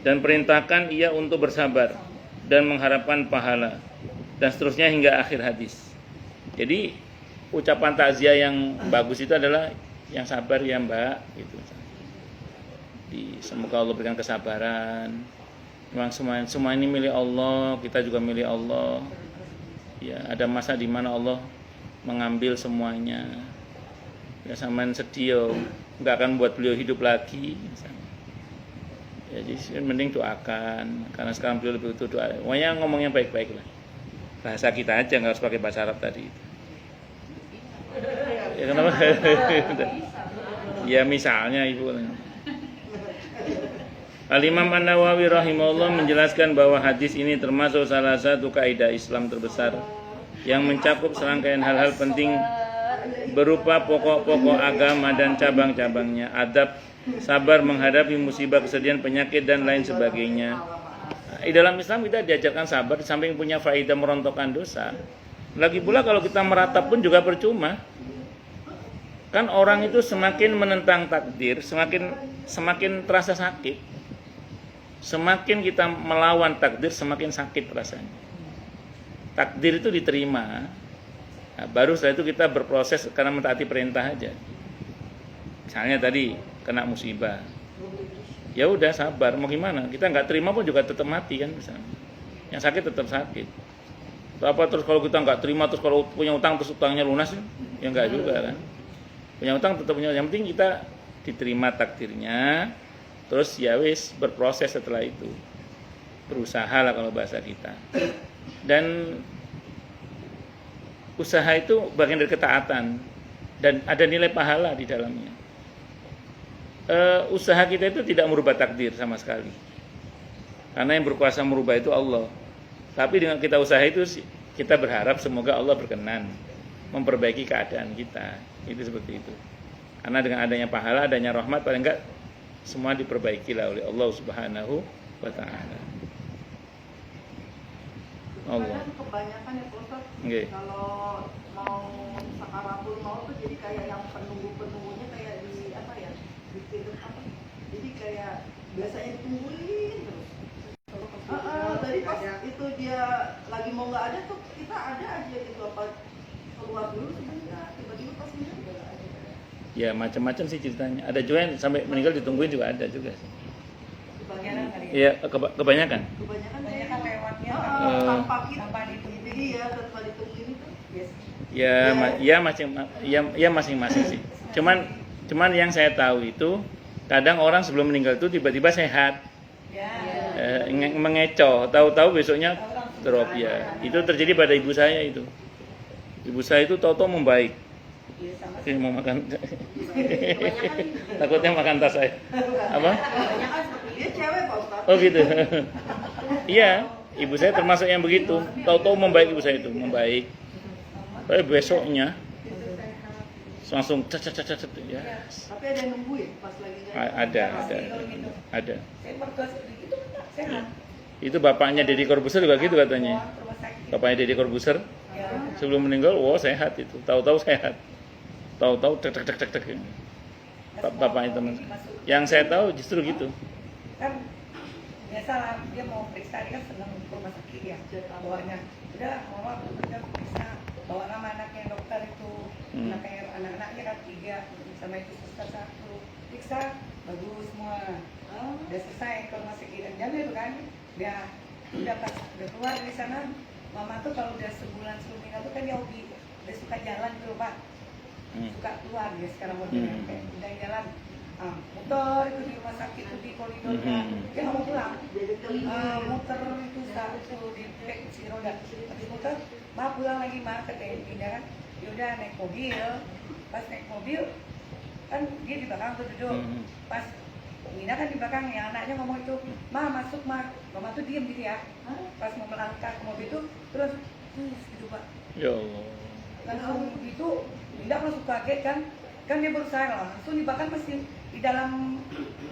Dan perintahkan ia untuk bersabar dan mengharapkan pahala, dan seterusnya hingga akhir hadis. Jadi ucapan takziah yang bagus itu adalah yang sabar ya mbak, gitu. Semoga Allah berikan kesabaran. Memang semua ini milik Allah, kita juga milik Allah. Ya, ada masa di mana Allah mengambil semuanya. Ya, sampean sedih, nggak akan buat beliau hidup lagi. Ya, jadi mending doakan, karena sekarang beliau lebih butuh doa. Pokoknya ngomongnya baik-baik lah. Bahasa kita aja, nggak harus pakai bahasa Arab tadi. Ya kenapa? Ya misalnya ibu. Al-Imam An-Nawawi rahimahullah menjelaskan bahwa hadis ini termasuk salah satu kaidah Islam terbesar yang mencakup serangkaian hal-hal penting berupa pokok-pokok agama dan cabang-cabangnya, adab, sabar menghadapi musibah, kesedihan, penyakit, dan lain sebagainya. Di dalam Islam kita diajarkan sabar, di samping punya faedah merontokkan dosa. Lagi pula kalau kita meratap pun juga percuma. Kan orang itu semakin menentang takdir, semakin terasa sakit. Semakin kita melawan takdir, semakin sakit rasanya. Takdir itu diterima, nah, baru setelah itu kita berproses karena mentaati perintah aja. Misalnya tadi kena musibah, ya udah sabar, mau gimana? Kita nggak terima pun juga tetap mati kan, misalnya. Yang sakit tetap sakit. Apa terus kalau kita nggak terima, terus kalau punya utang terus utangnya lunas, ya nggak juga kan. Punya utang tetap punya, yang penting kita diterima takdirnya. Terus ya wis berproses setelah itu, berusaha lah kalau bahasa kita. Dan usaha itu bagian dari ketaatan dan ada nilai pahala di dalamnya. Usaha kita itu tidak merubah takdir sama sekali, karena yang berkuasa merubah itu Allah. Tapi dengan kita usaha itu kita berharap semoga Allah berkenan memperbaiki keadaan kita. Itu seperti itu. Karena dengan adanya pahala, adanya rahmat, paling enggak semua diperbaikilah oleh Allah Subhanahu wa taala. Allah. Kebanyakan ya Pak Ustaz, Okay. Kalau mau sakaratul maut tuh jadi kayak yang penunggu-penunggunya kayak di apa ya? Di film apa? Jadi kayak biasanya ditungguin terus. Dari pas itu dia lagi mau nggak ada tuh kita ada aja gitu, apa keluar dulu sebentar, tiba-tiba pas ini udah nggak ada. Ya macam-macam sih ceritanya. Ada juga yang sampai meninggal ditungguin juga ada juga sih. Kebanyakan kali. Iya, kebanyakan. Kebanyakan lewatnya Tanpa kita, tanpa ditunggu. jadi ya tanpa ditungguin itu. Yes. Ya masing-masing sih. Cuman yang saya tahu itu kadang orang sebelum meninggal itu tiba-tiba sehat. Ya. Mengecoh, tahu-tahu besoknya drop ya. Itu terjadi pada ibu saya itu. Ibu saya itu tahu-tahu membaik. Iya, sama. Saya mau makan. Takutnya makan tas saya. Apa? Dia cewek Pak Ustaz. Oh gitu. Iya, ibu saya termasuk yang begitu. Tahu-tahu membaik ibu saya itu, membaik. Tapi besoknya langsung cet ya. Tapi ada yang nungguin pas lagi Ada. Saya mertua seperti itu kan sehat. Itu bapaknya Deddy Corbuzier juga gitu katanya. Rumah sakit. Bapaknya Deddy Corbuzier Ya. sebelum meninggal, sehat itu. Tahu-tahu sehat. Tahu-tahu tek. Bapaknya teman. Yang saya tahu justru gitu. Kan biasalah dia mau periksa, dia kan senang ke rumah sakit ya, bawanya udah mama udah periksa, bawa nama anaknya dokter itu, anak-anaknya kan 3 sama itu suster 1, periksa bagus semua, udah selesai ke rumah sakit dan jaga itu kan, dia udah pas udah keluar dari sana, mama tuh kalau udah sebulan sebelum meninggal tuh kan dia hobi, udah suka jalan tuh Pak, suka keluar dia sekarang udah jalan. Muter itu di rumah sakit itu di koridornya, dia nggak mau pulang, muter itu satu di kursi roda, habis muter, ma pulang lagi ma ke TNI kan, yaudah naik mobil, pas naik mobil kan dia di belakang tuh duduk, pas Mina kan di belakang, yang anaknya ngomong itu, ma masuk ma, mama tuh diem gitu ya, pas mau melangkah ke mobil itu terus gitu Pak, Ya Allah. langsung itu Mina langsung kaget kan. kan dia berusaha langsung bahkan masih di dalam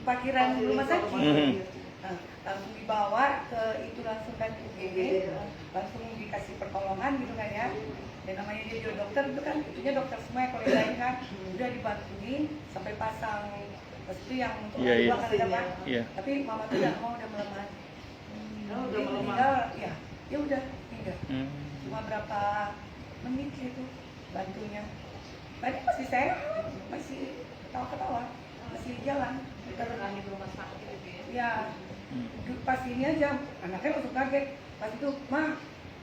parkiran rumah sakit. Nah, langsung dibawa ke itu langsung kan UGD, langsung dikasih pertolongan gitu kan ya. Dan namanya dia juga dokter itu kan, itunya dokter semua ya, kalau yang lain kan udah dibantuin sampai pasang itu yang untuk Iya. kan ada Pak. Iya. Tapi mama tuh udah mau udah melemah. Udah Dia melemah. meninggal, ya udah tinggal. Hmm. Cuma berapa menit gitu bantunya. Tadi masih sehat, masih ketawa-ketawa, masih jalan. Lagi di rumah sakit gitu ya. Ya, pas ini aja, anaknya langsung kaget. Pas itu, Ma,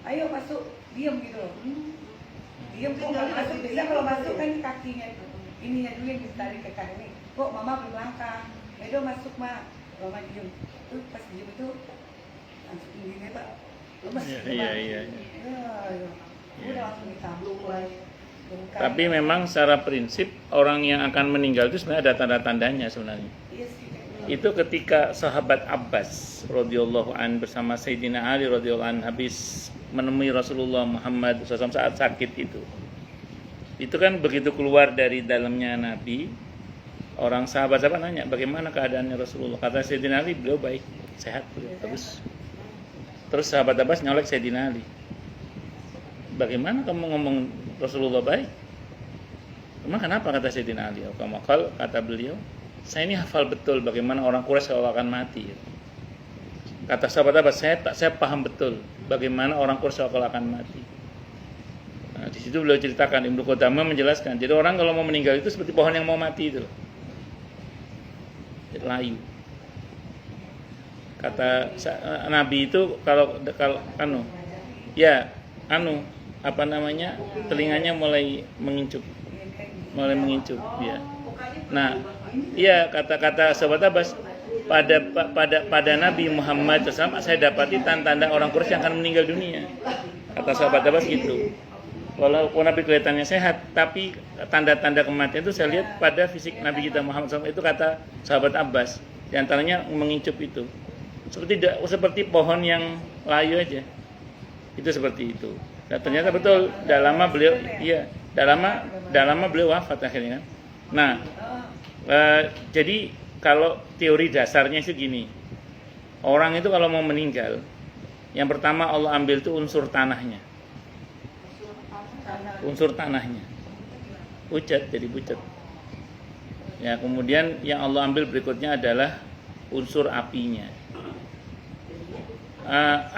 ayo masuk, diem gitu loh. Diem tuh kalau masuk, biasanya kalau masuk kan kakinya itu. Ininya dulu yang ditarik ke kaki. Kok mama belum langkah? Ayo masuk, Ma. Mama diem. Tuh pas diem itu, langsung gini Pak. Lemes. Iya. Udah langsung ditampung lagi. Tapi memang secara prinsip orang yang akan meninggal itu sebenarnya ada tanda-tandanya sebenarnya. Iya sih. Itu ketika sahabat Abbas radhiyallahu an bersama Sayyidina Ali radhiyallahu an habis menemui Rasulullah Muhammad SAW saat sakit itu. Itu kan begitu keluar dari dalamnya Nabi, orang sahabat-sahabat nanya bagaimana keadaannya Rasulullah. Kata Sayyidina Ali, beliau baik, sehat, beliau bagus. Terus sahabat Abbas nyolek Sayyidina Ali. Bagaimana kamu ngomong Rasulullah baik? Emang kenapa, kata Sayyidina Ali? Kata beliau, saya ini hafal betul bagaimana orang Quraisy kalau akan mati. Kata sahabat Abbas, saya paham betul bagaimana orang Quraisy kalau akan mati. Nah, di situ beliau ceritakan, Ibnu Qudamah menjelaskan. Jadi orang kalau mau meninggal itu seperti pohon yang mau mati itu, layu. Kata Nabi itu kalau telinganya mulai mengincup, ya. Nah, iya kata sahabat Abbas, pada Nabi Muhammad SAW saya dapati tanda-tanda orang Quraisy yang akan meninggal dunia. Kata sahabat Abbas gitu. Walaupun Nabi kelihatannya sehat, tapi tanda-tanda kematian itu saya lihat pada fisik Nabi kita Muhammad SAW. Itu kata sahabat Abbas. Di antaranya mengincup itu. Seperti pohon yang layu aja. Itu seperti itu. Dan ternyata betul, dah lama beliau wafat akhirnya kan. Nah, jadi kalau teori dasarnya itu gini, orang itu kalau mau meninggal, yang pertama Allah ambil itu unsur tanahnya, pucat, jadi pucat. Ya, kemudian yang Allah ambil berikutnya adalah unsur apinya,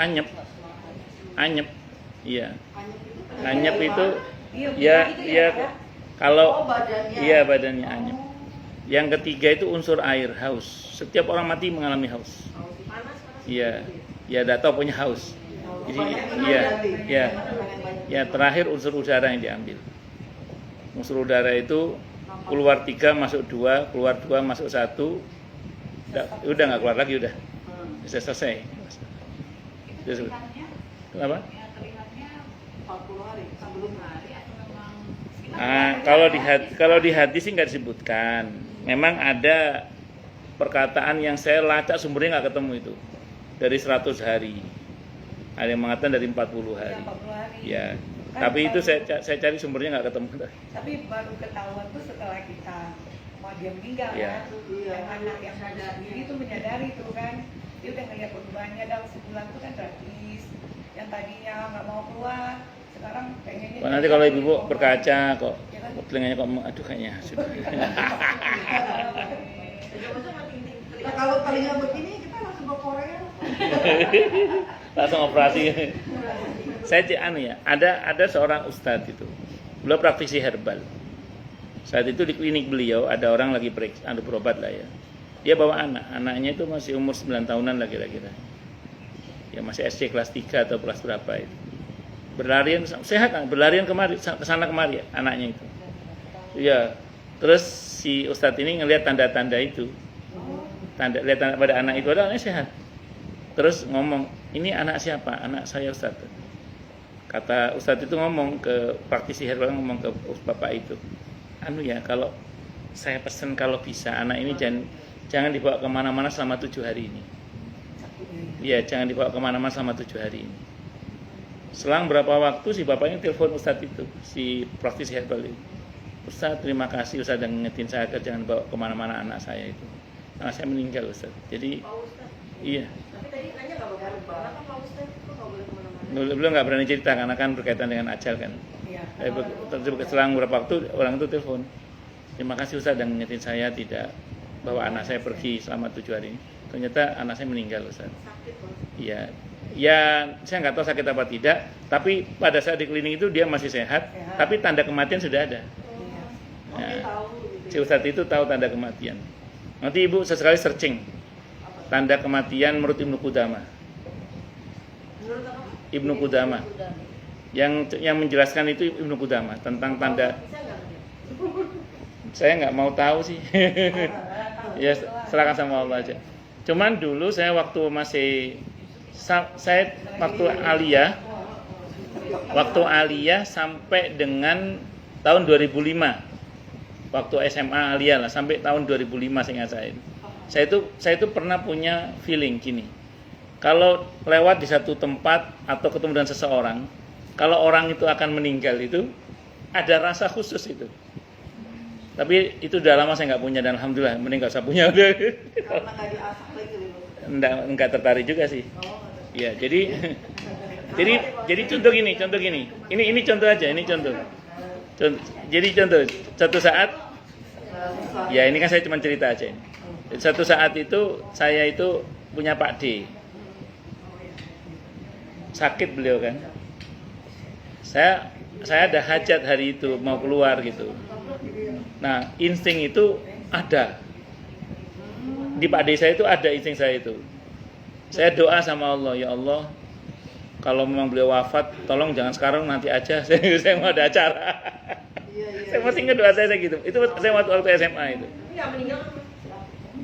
anyep, iya, anyep itu, ya kalau, iya badannya anyep. Yang ketiga itu unsur air, haus. Setiap orang mati mengalami haus. Iya, ya tidak tahu punya haus. Jadi, ya terakhir unsur udara yang diambil. Unsur udara itu keluar 3 masuk 2, keluar 2 masuk 1. Udah nggak keluar lagi, udah selesai. Kenapa? Kalau di hadis sih nggak disebutkan. Memang ada perkataan yang saya lacak sumbernya nggak ketemu itu. Dari 100 hari. Ada yang mengatakan dari 40 hari. Ya. Tapi itu saya cari sumbernya nggak ketemu. Tapi baru ketahuan tuh setelah kita dia meninggal ya. Kan. Yang anak yang sendiri itu menyadari tuh kan. Dia udah ngeliat perubahannya dalam sebulan tuh kan drastis. Yang tadinya nggak mau keluar, sekarang pengennya. Nanti kalau ibu berkaca kok telinganya kok aduh kayaknya sudah. Nah, kalau telinga begini kita langsung ke Korea. Langsung operasi. Saya ada seorang ustadz itu. Beliau praktisi herbal. Saat itu di klinik beliau ada orang lagi berobat lah ya. Dia bawa anaknya itu masih umur 9 tahunan lah kira-kira. Ya masih SD kelas 3 atau kelas berapa itu. Berlarian sehat kan, berlarian ke sana kemari anaknya itu. Ya, terus si ustadz ini ngelihat tanda-tanda itu. Lihat tanda pada anak itu, anaknya sehat. Terus ngomong, "Ini anak siapa?" "Anak saya, Ustadz." Kata ustadz itu ngomong ke praktisi herbal, ngomong ke bapak itu, kalau saya pesan kalau bisa anak ini jangan dibawa kemana-mana selama 7 hari ini. Iya, jangan dibawa kemana-mana selama 7 hari ini. Selang berapa waktu si bapaknya telepon ustadz itu, si praktisi herbal itu. Ustaz, terima kasih Ustaz yang ngingetin saya jangan bawa kemana-mana anak saya itu. Anak saya meninggal Ustaz. Jadi Pak Ustaz. iya, Tapi tadi nanya nggak boleh. Kenapa Pak Ustaz kok nggak boleh kemana-mana? belum nggak berani cerita karena kan berkaitan dengan ajal kan. Iya. Selang beberapa waktu orang itu telepon. Terima kasih Ustaz yang ngingetin saya tidak bawa anak saya pergi selama 7 hari ini. Ternyata anak saya meninggal Ustaz. Sakit Pak. Iya. Ya, saya nggak tahu sakit apa tidak, tapi pada saat di klinik itu dia masih sehat, tapi tanda kematian sudah ada. Iya. Oke, Ya. tahu Si gitu. Ustadz itu tahu tanda kematian. Nanti Ibu sesekali searching tanda kematian menurut Ibnu Qudamah. Menurut apa? Ibnu Qudamah. Udah. Yang menjelaskan itu Ibnu Qudamah tentang tanda. Bisa nggak ngerti? Saya nggak mau tahu sih. Ya silakan sama Allah aja. Cuman dulu saya waktu masih saya waktu aliyah sampai dengan tahun 2005. Waktu SMA aliyah lah sampai tahun 2005 seingat saya. Saya itu pernah punya feeling gini. Kalau lewat di satu tempat atau ketemu dengan seseorang, kalau orang itu akan meninggal itu ada rasa khusus itu. Tapi itu udah lama saya nggak punya dan alhamdulillah meninggal saya punya. Karena nggak diasah lagi gitu. Enggak tertarik juga sih. Oh, Iya, jadi contoh gini. Ini contoh aja, ini contoh. Jadi contoh, satu saat ya ini kan saya cuma cerita aja ini. Satu saat itu saya itu punya Pak D. Sakit beliau kan. Saya ada hajat hari itu mau keluar gitu. Nah, insting itu ada. Di Pak D saya itu ada insting saya itu. Saya doa sama Allah, ya Allah, kalau memang beliau wafat, tolong jangan sekarang, nanti aja. Saya mau ada acara. Saya masih ingat doa saya gitu. Itu saya waktu SMA itu. Ini nggak meninggal.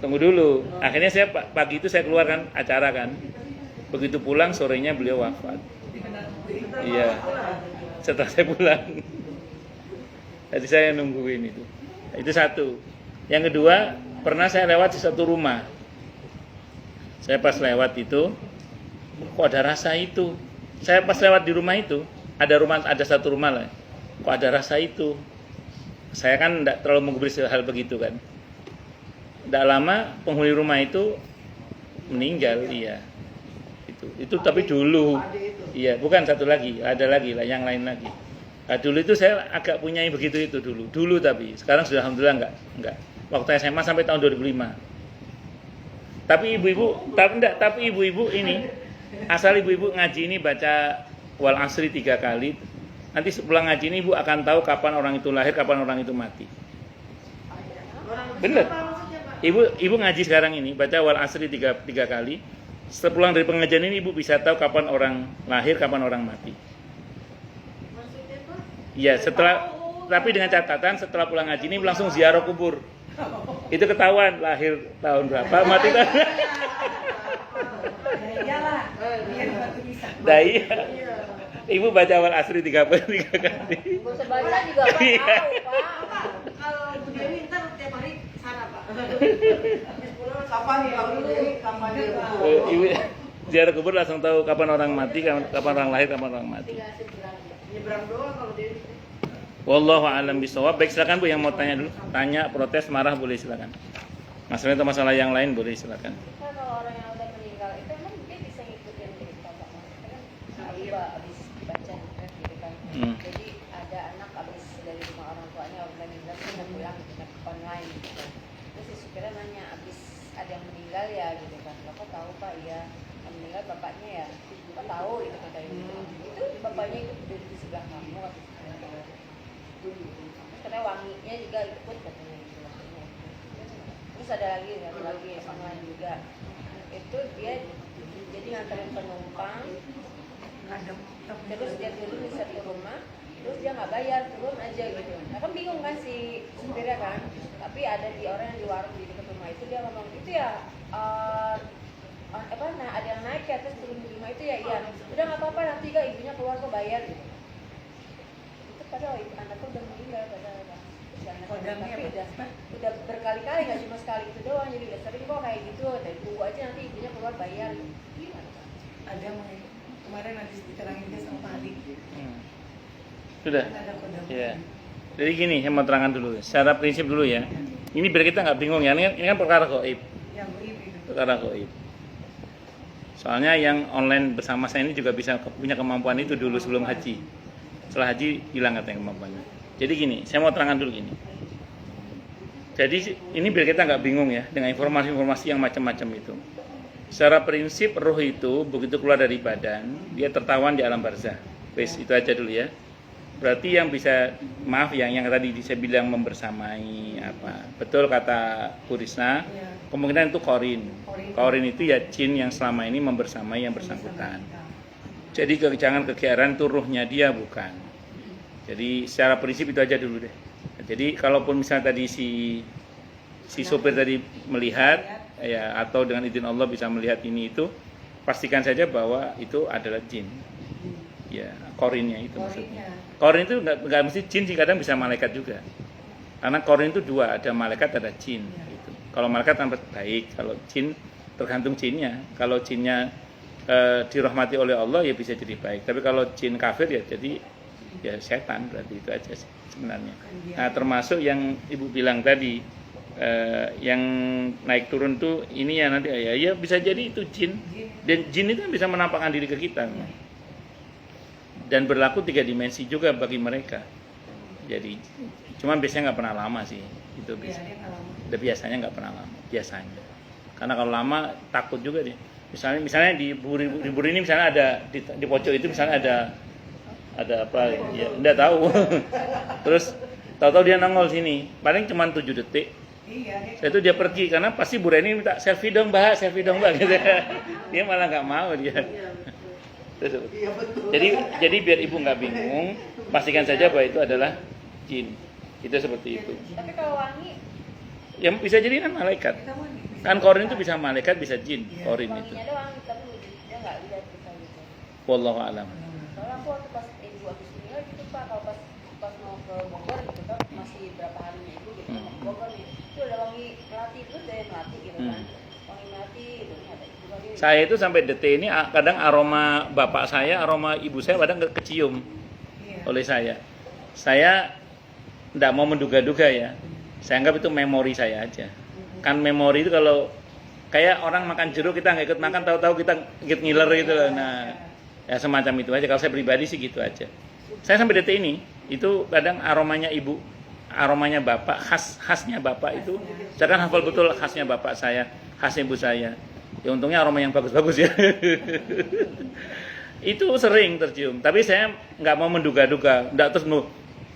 Tunggu dulu. Akhirnya saya pagi itu saya keluar kan acara kan. Begitu pulang sorenya beliau wafat. Iya. Setelah saya pulang. Jadi saya nungguin itu. Itu satu. Yang kedua, pernah saya lewat di satu rumah. Saya pas lewat itu, kok ada rasa itu. Saya pas lewat di rumah itu, ada satu rumah lah. Kok ada rasa itu. Saya kan tidak terlalu menggubris hal begitu kan. Tidak lama penghuni rumah itu meninggal, iya. Itu tapi dulu. Iya, bukan satu lagi, ada lagi lah, yang lain lagi. Nah, dulu itu saya agak punya begitu itu dulu tapi sekarang sudah alhamdulillah enggak. Waktu SMA sampai tahun 2005. Tapi ibu-ibu ini asal ibu-ibu ngaji ini baca wal asri 3 kali. Nanti sepulang ngaji ini ibu akan tahu kapan orang itu lahir, kapan orang itu mati. Bener. Ibu ngaji sekarang ini baca wal asri 3 kali. Setelah pulang dari pengajian ini ibu bisa tahu kapan orang lahir, kapan orang mati. Maksudnya Pak? Iya, tapi dengan catatan setelah pulang ngaji ini langsung ziarah kubur. Itu ketahuan lahir tahun berapa, mati tahun. Iyalah, biar batu bisa. Iya. Ibu baca wal asri 3 kali. Gak usah baca juga Pak, Iya. tahu Pak. Kalau Bu Dewi ntar tiap hari sana Pak. Habis pulang kapan nih kalau Bu Dewi kapan dia? Ibu ziarah kubur langsung tahu kapan orang mati, kapan orang lahir, kapan orang mati. Tinggal seberang. Nyebrang doang kalau Dewi. Wallahu a'lam bishawab. Baik, silakan Bu yang mau tanya dulu. Tanya, protes, marah boleh silakan. Masalah atau masalah yang lain boleh silakan. Kan kalau orang yang udah meninggal itu emang dia bisa ngikutin cerita Pak Mas. Kan Iba abis baca gitu kan. Jadi ada anak abis dari rumah orang tuanya orang meninggal terus mau pulang ke online gitu kan. Terus si supirnya nanya abis ada yang meninggal ya gitu kan. Bapak tahu Pak, iya yang meninggal bapaknya ya. Bapak tahu itu kata ibu. Itu bapaknya ikut di sebelah kamu atau karena wanginya juga ikut katanya gitu maksudnya. Terus ada lagi online juga itu dia jadi nganterin penumpang terus dia turun di satu rumah terus dia nggak bayar, turun aja gitu. Nah kan bingung kan si supirnya kan, tapi ada di orang yang di warung di dekat rumah itu dia ngomong itu ya ada yang naik ya terus turun di rumah itu ya iya udah nggak apa-apa nanti kak ibunya keluar kok bayar gitu. Padahal anaknya udah meninggal tapi udah berkali-kali nggak cuma sekali itu doang jadi udah sering kok kayak gitu dan tunggu aja nanti ibunya keluar bayar Ada kemarin nanti diterangin dia sama Pak Ali. Sudah. Kan ada kodam. Iya. Jadi gini, saya mau terangkan dulu. Secara prinsip dulu ya. Ini biar kita nggak bingung ya. Ini kan perkara gaib. Yang goib itu. Perkara gaib. Soalnya yang online bersama saya ini juga bisa punya kemampuan itu dulu sebelum haji. Setelah haji hilang katanya kemampuannya. Jadi gini, saya mau terangkan dulu gini. Jadi ini biar kita nggak bingung ya dengan informasi-informasi yang macam-macam itu. Secara prinsip roh itu begitu keluar dari badan, dia tertawan di alam barzah. Wes itu aja dulu ya. Berarti yang bisa, maaf yang tadi saya bilang membersamai apa. Betul kata Kurisna, Ya. kemungkinan itu korin. Korin itu ya jin yang selama ini membersamai yang bersangkutan. Jadi jangan kegiatan itu ruhnya dia bukan. Jadi secara prinsip itu aja dulu deh. Jadi kalaupun misalnya tadi si sopir tadi melihat ya atau dengan izin Allah bisa melihat ini itu, pastikan saja bahwa itu adalah jin. Ya, korinnya itu maksudnya. Korin itu nggak mesti jin sih, kadang bisa malaikat juga. Karena korin itu dua, ada malaikat ada jin. Gitu. Kalau malaikat kan baik, kalau jin tergantung jinnya. Kalau jinnya dirahmati oleh Allah ya bisa jadi baik. Tapi kalau jin kafir ya jadi ya setan, berarti itu aja sih sebenarnya. Nah termasuk yang ibu bilang tadi yang naik turun tuh ini ya nanti ya bisa jadi itu jin. Dan jin itu kan bisa menampakkan diri ke kita. Dan berlaku 3 dimensi juga bagi mereka. Jadi cuman biasanya nggak pernah lama sih itu bisa. Biasanya nggak pernah lama biasanya. Karena kalau lama takut juga dia. Misalnya di buri ini misalnya ada di pojok itu misalnya ada apa ya enggak tahu. Terus tahu-tahu dia nongol sini. Paling cuma 7 detik. Setelah itu dia pergi karena pasti Bu Reni minta selfie dong Mbak gitu. Dia malah nggak mau dia. Jadi biar ibu nggak bingung, pastikan saja bahwa itu adalah jin. Itu seperti itu. Tapi kalau wangi, Yang bisa jadi kan malaikat. Kan korin itu bisa malaikat, bisa jin. Korin itu. wanginya doang, tapi dia nggak lihat kita gitu. Wallahu a'lam. Soalnya aku waktu pas ibu habis meninggal gitu Pak, kalau pas mau ke Bogor gitu kan masih berapa harinya ibu gitu mau ke Bogor nih, itu ada wangi melati itu dari melati gitu kan, wangi melati gitu ada itu lagi. Saya itu sampai detik ini kadang aroma bapak saya, aroma ibu saya kadang kecium oleh saya. Saya tidak mau menduga-duga ya. Saya anggap itu memori saya aja. Kan memori itu kalau kayak orang makan jeruk kita nggak ikut makan, tahu-tahu kita ikut ngiler gitu loh. Nah, ya semacam itu aja. Kalau saya pribadi sih gitu aja. Saya sampai detik ini itu kadang aromanya ibu, aromanya bapak, khasnya bapak itu. Saya kan hafal betul khasnya bapak saya, khasnya ibu saya. Ya untungnya aroma yang bagus-bagus ya. Itu sering tercium. Tapi saya nggak mau menduga-duga. Nggak terus mau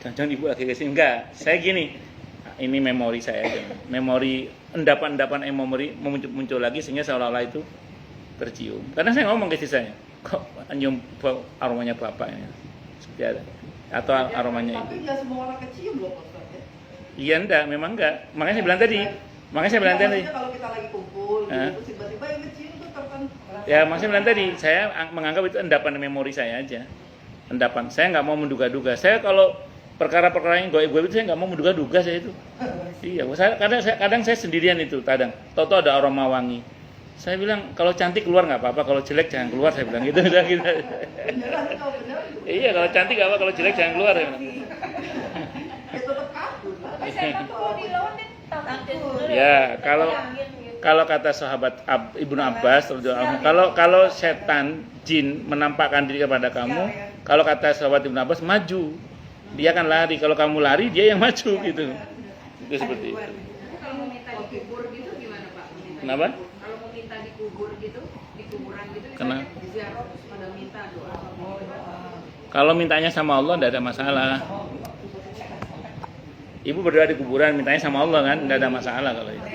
jangan ibu lagi kesini. Enggak. Saya gini. Ini memori saya aja. Memori endapan-endapan memori muncul lagi sehingga seolah-olah itu tercium. Karena saya ngomong ke istri saya, kok nyium aromanya bapak ini. Seperti ada. Atau aromanya Tapi ibu. nggak semua orang kecium loh Ustaz ya. Iya enggak, memang enggak. Makanya saya bilang tadi. Maksudnya kalau kita lagi kumpul gitu, tiba-tiba yang kecium tuh tertentu. Ya, maksudnya bilang tadi, saya menganggap itu endapan memori saya aja. Endapan. Saya nggak mau menduga-duga. Saya kalau perkara-perkara yang goib-goib itu saya nggak mau menduga-duga saya itu. Iya, kadang saya sendirian itu, kadang. Tahu-tahu ada aroma wangi. Saya bilang kalau cantik keluar nggak apa-apa, kalau jelek jangan keluar. Saya bilang gitu. Beneran kalau bener. Iya, kalau cantik nggak apa, kalau jelek jangan keluar. Saya bilang. Ya tetap kabur. Tapi saya takut kalau dilawan dia takut. Ya, kalau kata sahabat Ibnu Abbas, kalau setan jin menampakkan diri kepada kamu, kalau kata sahabat Ibnu Abbas maju, dia akan lari. Kalau kamu lari, dia yang maju gitu. Itu seperti itu. Kalau mau minta dikubur gitu gimana Pak? Kenapa? Kalau mau minta dikubur gitu, di kuburan gitu, Kenapa? misalnya ziarah terus pada minta doa. Kalau mintanya sama Allah, tidak ada masalah. Ibu berdoa di kuburan, mintanya sama Allah kan, tidak ada masalah kalau itu.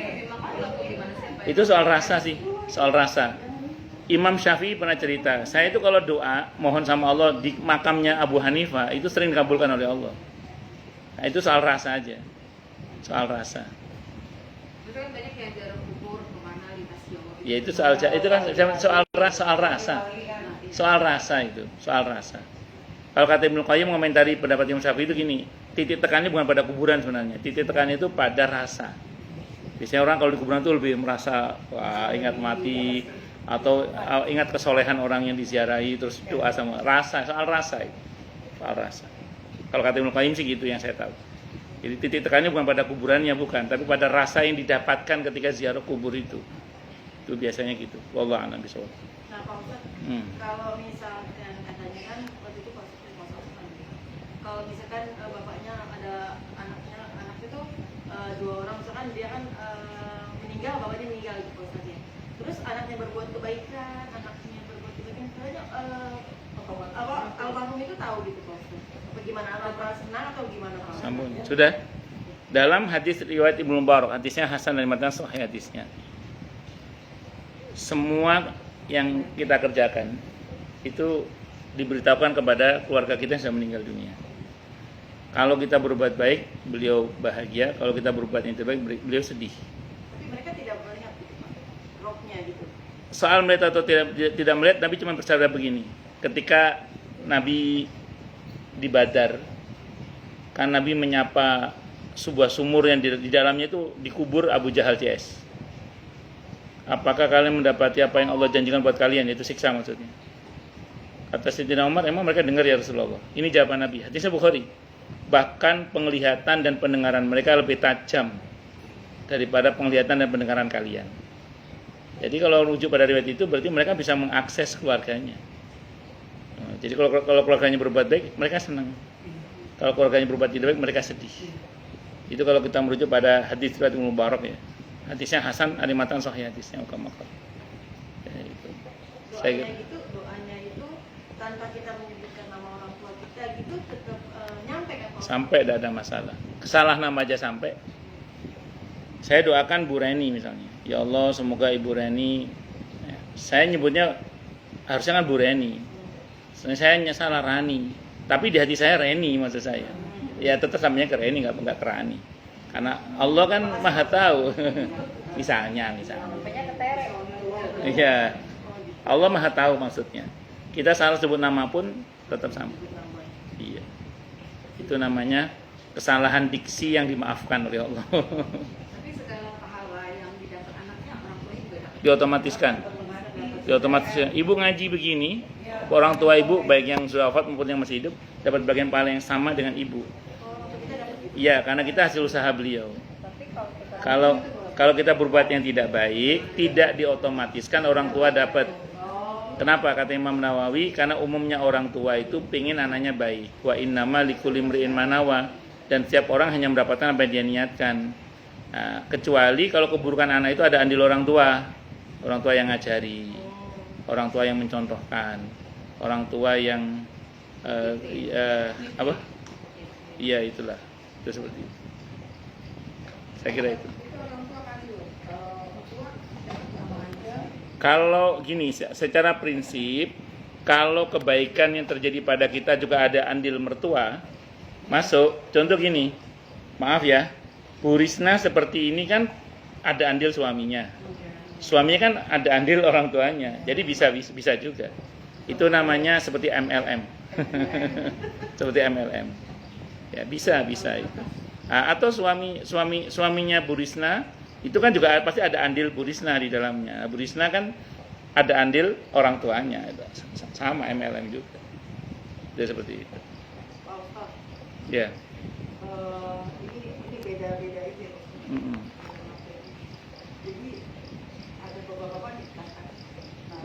Itu soal rasa sih, soal rasa. Imam Syafi'i pernah cerita, saya itu kalau doa mohon sama Allah di makamnya Abu Hanifah itu sering dikabulkan oleh Allah. Nah, itu soal rasa aja, soal rasa. Itu kan banyak yang ziarah kubur kemana lintas Jawa. Ya itu itu kan soal rasa itu, soal rasa. Kalau kata Ibnu Qayyim mengomentari pendapat Imam Syafi'i itu gini, titik tekannya bukan pada kuburan sebenarnya, titik tekannya itu pada rasa. Biasanya orang kalau di kuburan itu lebih merasa wah, ingat mati atau ingat kesolehan orang yang diziarahi terus doa sama rasa, soal rasa itu. Soal rasa. Kalau kata Ibnu Qayyim sih gitu yang saya tahu. Jadi titik tekannya bukan pada kuburannya, bukan, tapi pada rasa yang didapatkan ketika ziarah kubur itu. Itu biasanya gitu. Wallahu a'lam bishawab. Nah, Pak Ustadz, kalau misalkan katanya kan waktu itu pas Osman, kalau misalkan bapaknya ada anak itu 2 orang, misalkan dia kan meninggal, bapaknya meninggal gitu Pak Ustadz ya. Terus anaknya berbuat kebaikan, sebenarnya almarhum itu tahu gitu Pak Ustadz. Apa gimana, apa senang atau gimana Pak? Sambung. Sudah. Dalam hadis riwayat Ibnu Mubarak, hadisnya Hasan dan matan sahih hadisnya. Semua yang kita kerjakan itu diberitahukan kepada keluarga kita yang sudah meninggal dunia. Kalau kita berbuat baik, beliau bahagia. Kalau kita berbuat yang tidak baik, beliau sedih. Tapi mereka tidak melihat gitu Pak, rohnya gitu. Soal melihat atau tidak melihat, Nabi cuma bersabda begini. Ketika Nabi di Badar, kan Nabi menyapa sebuah sumur yang di dalamnya itu dikubur Abu Jahal CS. Apakah kalian mendapati apa yang Allah janjikan buat kalian, yaitu siksa maksudnya? Kata Sayyidina Umar, emang mereka dengar ya Rasulullah? Ini jawaban Nabi. Hadisnya Bukhari. Bahkan penglihatan dan pendengaran mereka lebih tajam daripada penglihatan dan pendengaran kalian. Jadi kalau rujuk pada riwayat itu berarti mereka bisa mengakses keluarganya. Jadi kalau keluarganya berbuat baik, mereka senang. Kalau keluarganya berbuat tidak baik, mereka sedih. Itu kalau kita merujuk pada hadis riwayat Ibnu Mubarak ya. Hadisnya Hasan, ada matan sahih hadisnya Ukamakar. Ya, itu. Doanya itu tanpa kita menyebutkan nama orang tua kita gitu tetap nyampe kan Pak? Sampai tidak ada masalah. Kesalah nama aja sampai. Saya doakan Bu Reni misalnya. Ya Allah, semoga Ibu Reni. Ya, saya nyebutnya harusnya kan Bu Reni. Saya salah Rani. Tapi di hati saya Reni maksud saya. Ya tetap samanya ke Reni, nggak ke Rani. Karena Allah kan maha tahu. misalnya. Namanya ketere. Iya. Allah maha tahu maksudnya. Kita salah sebut nama pun tetap sama. Iya. Itu namanya kesalahan diksi yang dimaafkan oleh Allah. Tapi segala pahala yang didapat anaknya orang tua juga dapat. Diotomatiskan. Ibu ngaji begini, orang tua ibu baik yang sudah wafat maupun yang masih hidup dapat bagian pahala yang sama dengan ibu. Iya, karena kita hasil usaha beliau. Tapi kalau kita Kalau kita berbuat yang tidak baik, tidak diotomatiskan orang tua dapat. Kenapa? Kata Imam Nawawi, karena umumnya orang tua itu pingin anaknya baik. Wa innama likulli imri'in manawa, dan setiap orang hanya mendapatkan apa yang dia niatkan. Nah, kecuali kalau keburukan anak itu ada andil orang tua yang ngajari, orang tua yang mencontohkan, orang tua yang apa? Iya itulah, itu seperti itu. Saya kira itu. Kalau gini, secara prinsip, kalau kebaikan yang terjadi pada kita juga ada andil mertua, masuk. Contoh gini, maaf ya, Bu Risna seperti ini kan ada andil suaminya. Suaminya kan ada andil orang tuanya, jadi bisa juga. Itu namanya seperti MLM, seperti MLM. Ya bisa itu. Nah, atau suaminya Bu Risna itu kan juga pasti ada andil Bu Risna di dalamnya. Bu Risna kan ada andil orang tuanya, sama MLM juga. Jadi seperti itu. Pak Ustadz, Ya. ini beda-beda itu. Jadi ada bapak-bapak nikah kan. Nah,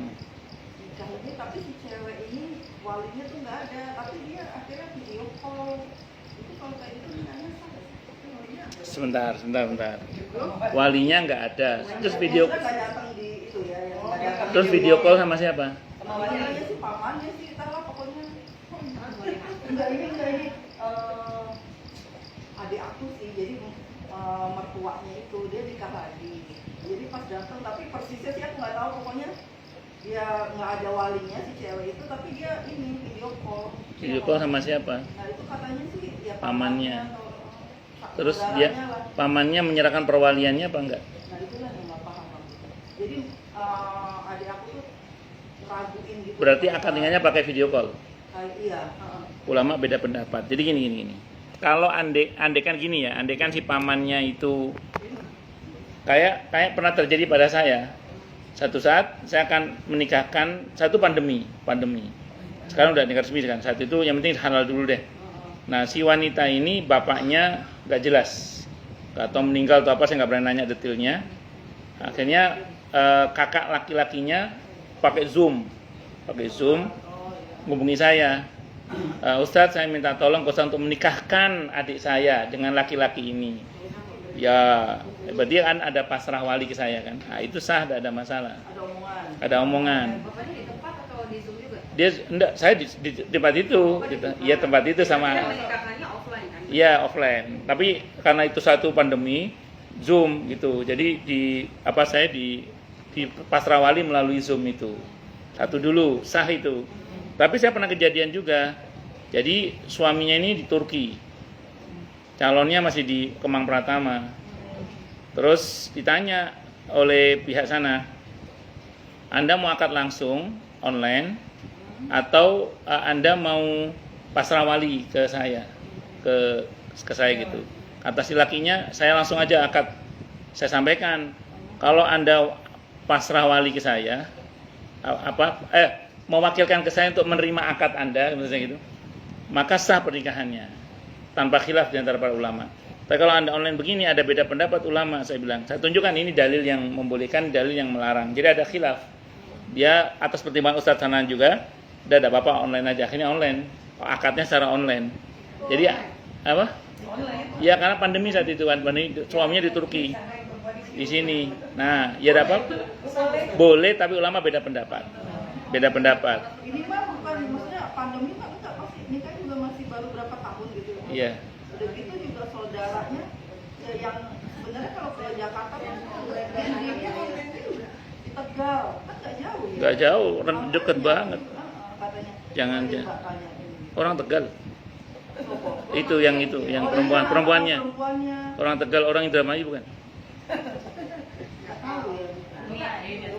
nikah ini tapi si cewek ini walinya tuh nggak ada, tapi dia akhirnya video call. Itu kalau kayak itu nanya salah. Sebentar. Walinya nggak ada. Terus video Terus video call sama siapa? Walinya sih pamannya sih, entahlah pokoknya. Enggak ini adik aku sih, jadi mertuanya itu dia nikah lagi. Jadi pas datang, tapi persisnya sih aku nggak tahu, pokoknya dia nggak ada walinya si cewek itu, tapi dia ini video call. Video call sama siapa? Nah itu katanya sih ya Pamannya. atau Terus saudaranya dia lah. pamannya menyerahkan perwaliannya apa enggak? Nah itulah yang nggak paham aku. Jadi adik aku tuh raguin gitu. Berarti akad nikahnya pakai video call. Iya. Ulama beda pendapat. Jadi gini. Kalau andekan gini ya, andekan si pamannya itu kayak pernah terjadi pada saya. Satu saat saya akan menikahkan satu pandemi. Sekarang udah nikah resmi kan. Saat itu yang penting halal dulu deh. Nah, si wanita ini bapaknya nggak jelas, atau meninggal atau apa, saya nggak berani nanya detailnya. Akhirnya kakak laki-lakinya pakai Zoom menghubungi saya. Ustadz, saya minta tolong Ustadz untuk menikahkan adik saya dengan laki-laki ini. Ya, berarti kan ada pasrah wali ke saya kan. Nah, itu sah, tidak ada masalah. Ada omongan. Bapaknya di tempat atau di Zoom juga? Dia enggak, saya di tempat itu. Iya, tempat itu sama. Menikahkannya offline kan? Iya, offline. Tapi karena itu satu pandemi, Zoom gitu. Jadi saya di pasrah wali melalui Zoom itu. Satu dulu, sah itu. Tapi saya pernah kejadian juga. Jadi suaminya ini di Turki. Calonnya masih di Kemang Pratama. Terus ditanya oleh pihak sana, Anda mau akad langsung online atau Anda mau pasrah wali ke saya, ke saya gitu. Kata si lakinya, saya langsung aja akad. Saya sampaikan, kalau Anda pasrah wali ke saya, mewakilkan ke saya untuk menerima akad Anda, misalnya gitu, maka sah pernikahannya tanpa khilaf di antara para ulama. Tapi kalau Anda online begini, ada beda pendapat ulama, saya bilang. Saya tunjukkan ini dalil yang membolehkan, dalil yang melarang. Jadi ada khilaf. Dia atas pertimbangan Ustadz Sanan juga, udah ada apa-apa online aja. Akhirnya online, akadnya secara online. Jadi apa? Ya karena pandemi saat itu kan, suaminya di Turki, di sini. Nah, ya dapat boleh, tapi ulama beda pendapat. Beda pendapat. Ini mah bukan, maksudnya pandemi mah enggak, pasti nikah juga masih baru berapa tahun gitu. Iya. Udah gitu juga saudaranya yang sebenarnya kalau ke Jakarta kan dia di Tegal, kan nggak jauh ya. Nggak jauh, deket banget. Katanya. Jangan Coba jangan. tanya ini. Orang Tegal. Sopo. Itu yang perempuannya. Perempuannya. Orang Tegal, orang Indramayu bukan? Nggak tahu ya.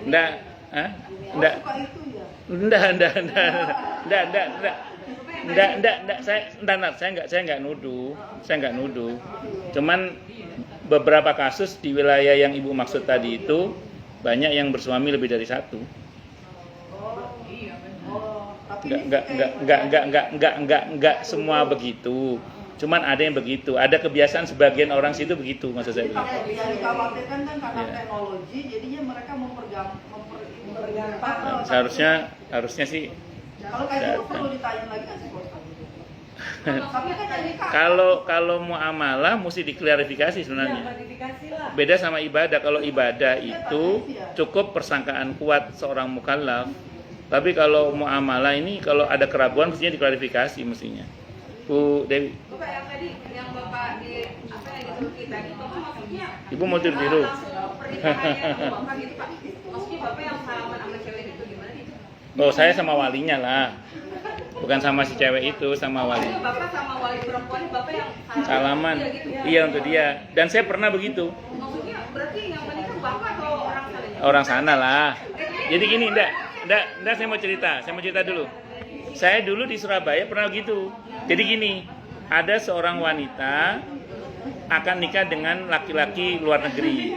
Enggak, Hah? Enggak. Oh, suka itu ya. Enggak, saya nggak nuduh. Cuman beberapa kasus di wilayah yang Ibu maksud tadi itu banyak yang bersuami lebih dari satu. Tapi Enggak semua begitu. Cuman ada yang begitu. Ada kebiasaan sebagian orang situ begitu, maksud saya. yang dikhawatirkan kan karena Iya. teknologi, jadinya mereka Harusnya sih kalau kayak gitu perlu ditanya lagi kan sih Pak. Tapi kan yang nikah. kalau muamalah mesti diklarifikasi sebenarnya. Beda sama ibadah. Kalau ibadah itu cukup persangkaan kuat seorang mukallaf. Tapi kalau muamalah ini kalau ada keraguan mestinya diklarifikasi mestinya. Bu Dewi. Bapak yang tadi, yang Bapak di apa yang di Turki tadi, Bapak maksudnya Ibu mau tiru-tiru. pernikahannya Bapak gitu Pak. Maksudnya Bapak yang salaman sama cewek itu gimana gitu? Oh, saya sama walinya lah. Bukan sama si cewek itu, sama wali. Maksudnya Bapak sama wali perempuan, Bapak yang Salaman. Iya, gitu. Iya, untuk dia. Dan saya pernah begitu. Maksudnya berarti yang menikah Bapak atau orang sananya? Orang sana lah. Jadi gini, enggak saya mau cerita dulu. Saya dulu di Surabaya pernah gitu. Jadi gini, ada seorang wanita akan nikah dengan laki-laki luar negeri.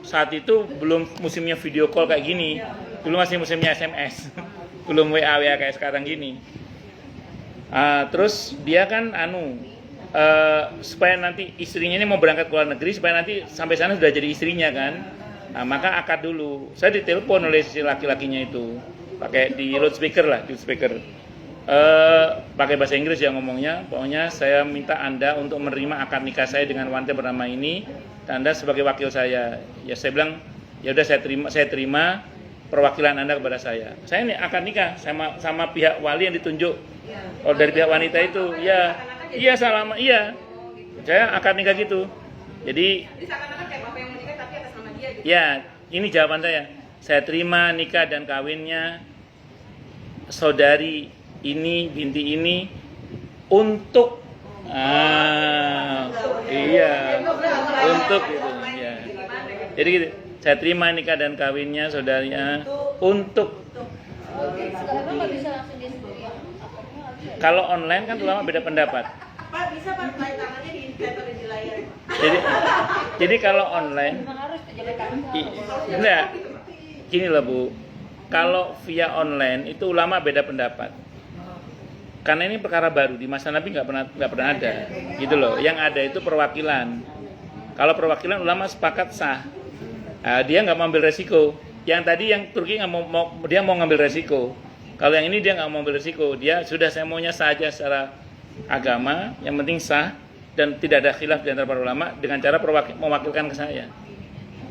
Saat itu belum musimnya video call kayak gini. Dulu masih musimnya SMS. Belum WA kayak sekarang gini. Terus dia kan supaya nanti istrinya ini mau berangkat ke luar negeri, supaya nanti sampai sana sudah jadi istrinya kan. Maka akad dulu. Saya ditelepon oleh si laki-lakinya itu, pakai di loudspeaker. Pakai bahasa Inggris ya ngomongnya. Pokoknya saya minta Anda untuk menerima akad nikah saya dengan wanita bernama ini, dan Anda sebagai wakil saya. Ya saya bilang, ya udah saya terima perwakilan Anda kepada saya. Saya ini akad nikah sama pihak wali yang ditunjuk. Oh, dari pihak wanita itu. Iya salaman, iya. Saya akad nikah gitu. Jadi seakan-akan kayak Bapak yang menikah tapi atas nama dia gitu. ya, ini jawaban saya. Saya terima nikah dan kawinnya saudari ini, binti ini untuk untuk gitu ya. Jadi gitu, saya terima nikah dan kawinnya saudarinya untuk. Sekarang nggak bisa langsung dia sendiri yang akadnya nggak bisa. Kalau online kan ulama beda pendapat. Pak bisa Pak slide tangannya di indikator di layar. Jadi kalau online Memang harus terjaga tangan. enggak. Gini loh Bu, kalau via online itu ulama beda pendapat. Karena ini perkara baru di masa Nabi nggak pernah ada, gitu loh. Yang ada itu perwakilan. Kalau perwakilan ulama sepakat sah. Dia nggak mau ambil resiko. Yang tadi yang Turki nggak dia mau ngambil resiko. Kalau yang ini dia nggak mau ambil resiko. Dia sudah saya maunya saja secara agama, yang penting sah dan tidak ada khilaf di antara para ulama dengan cara mewakilkan ke saya.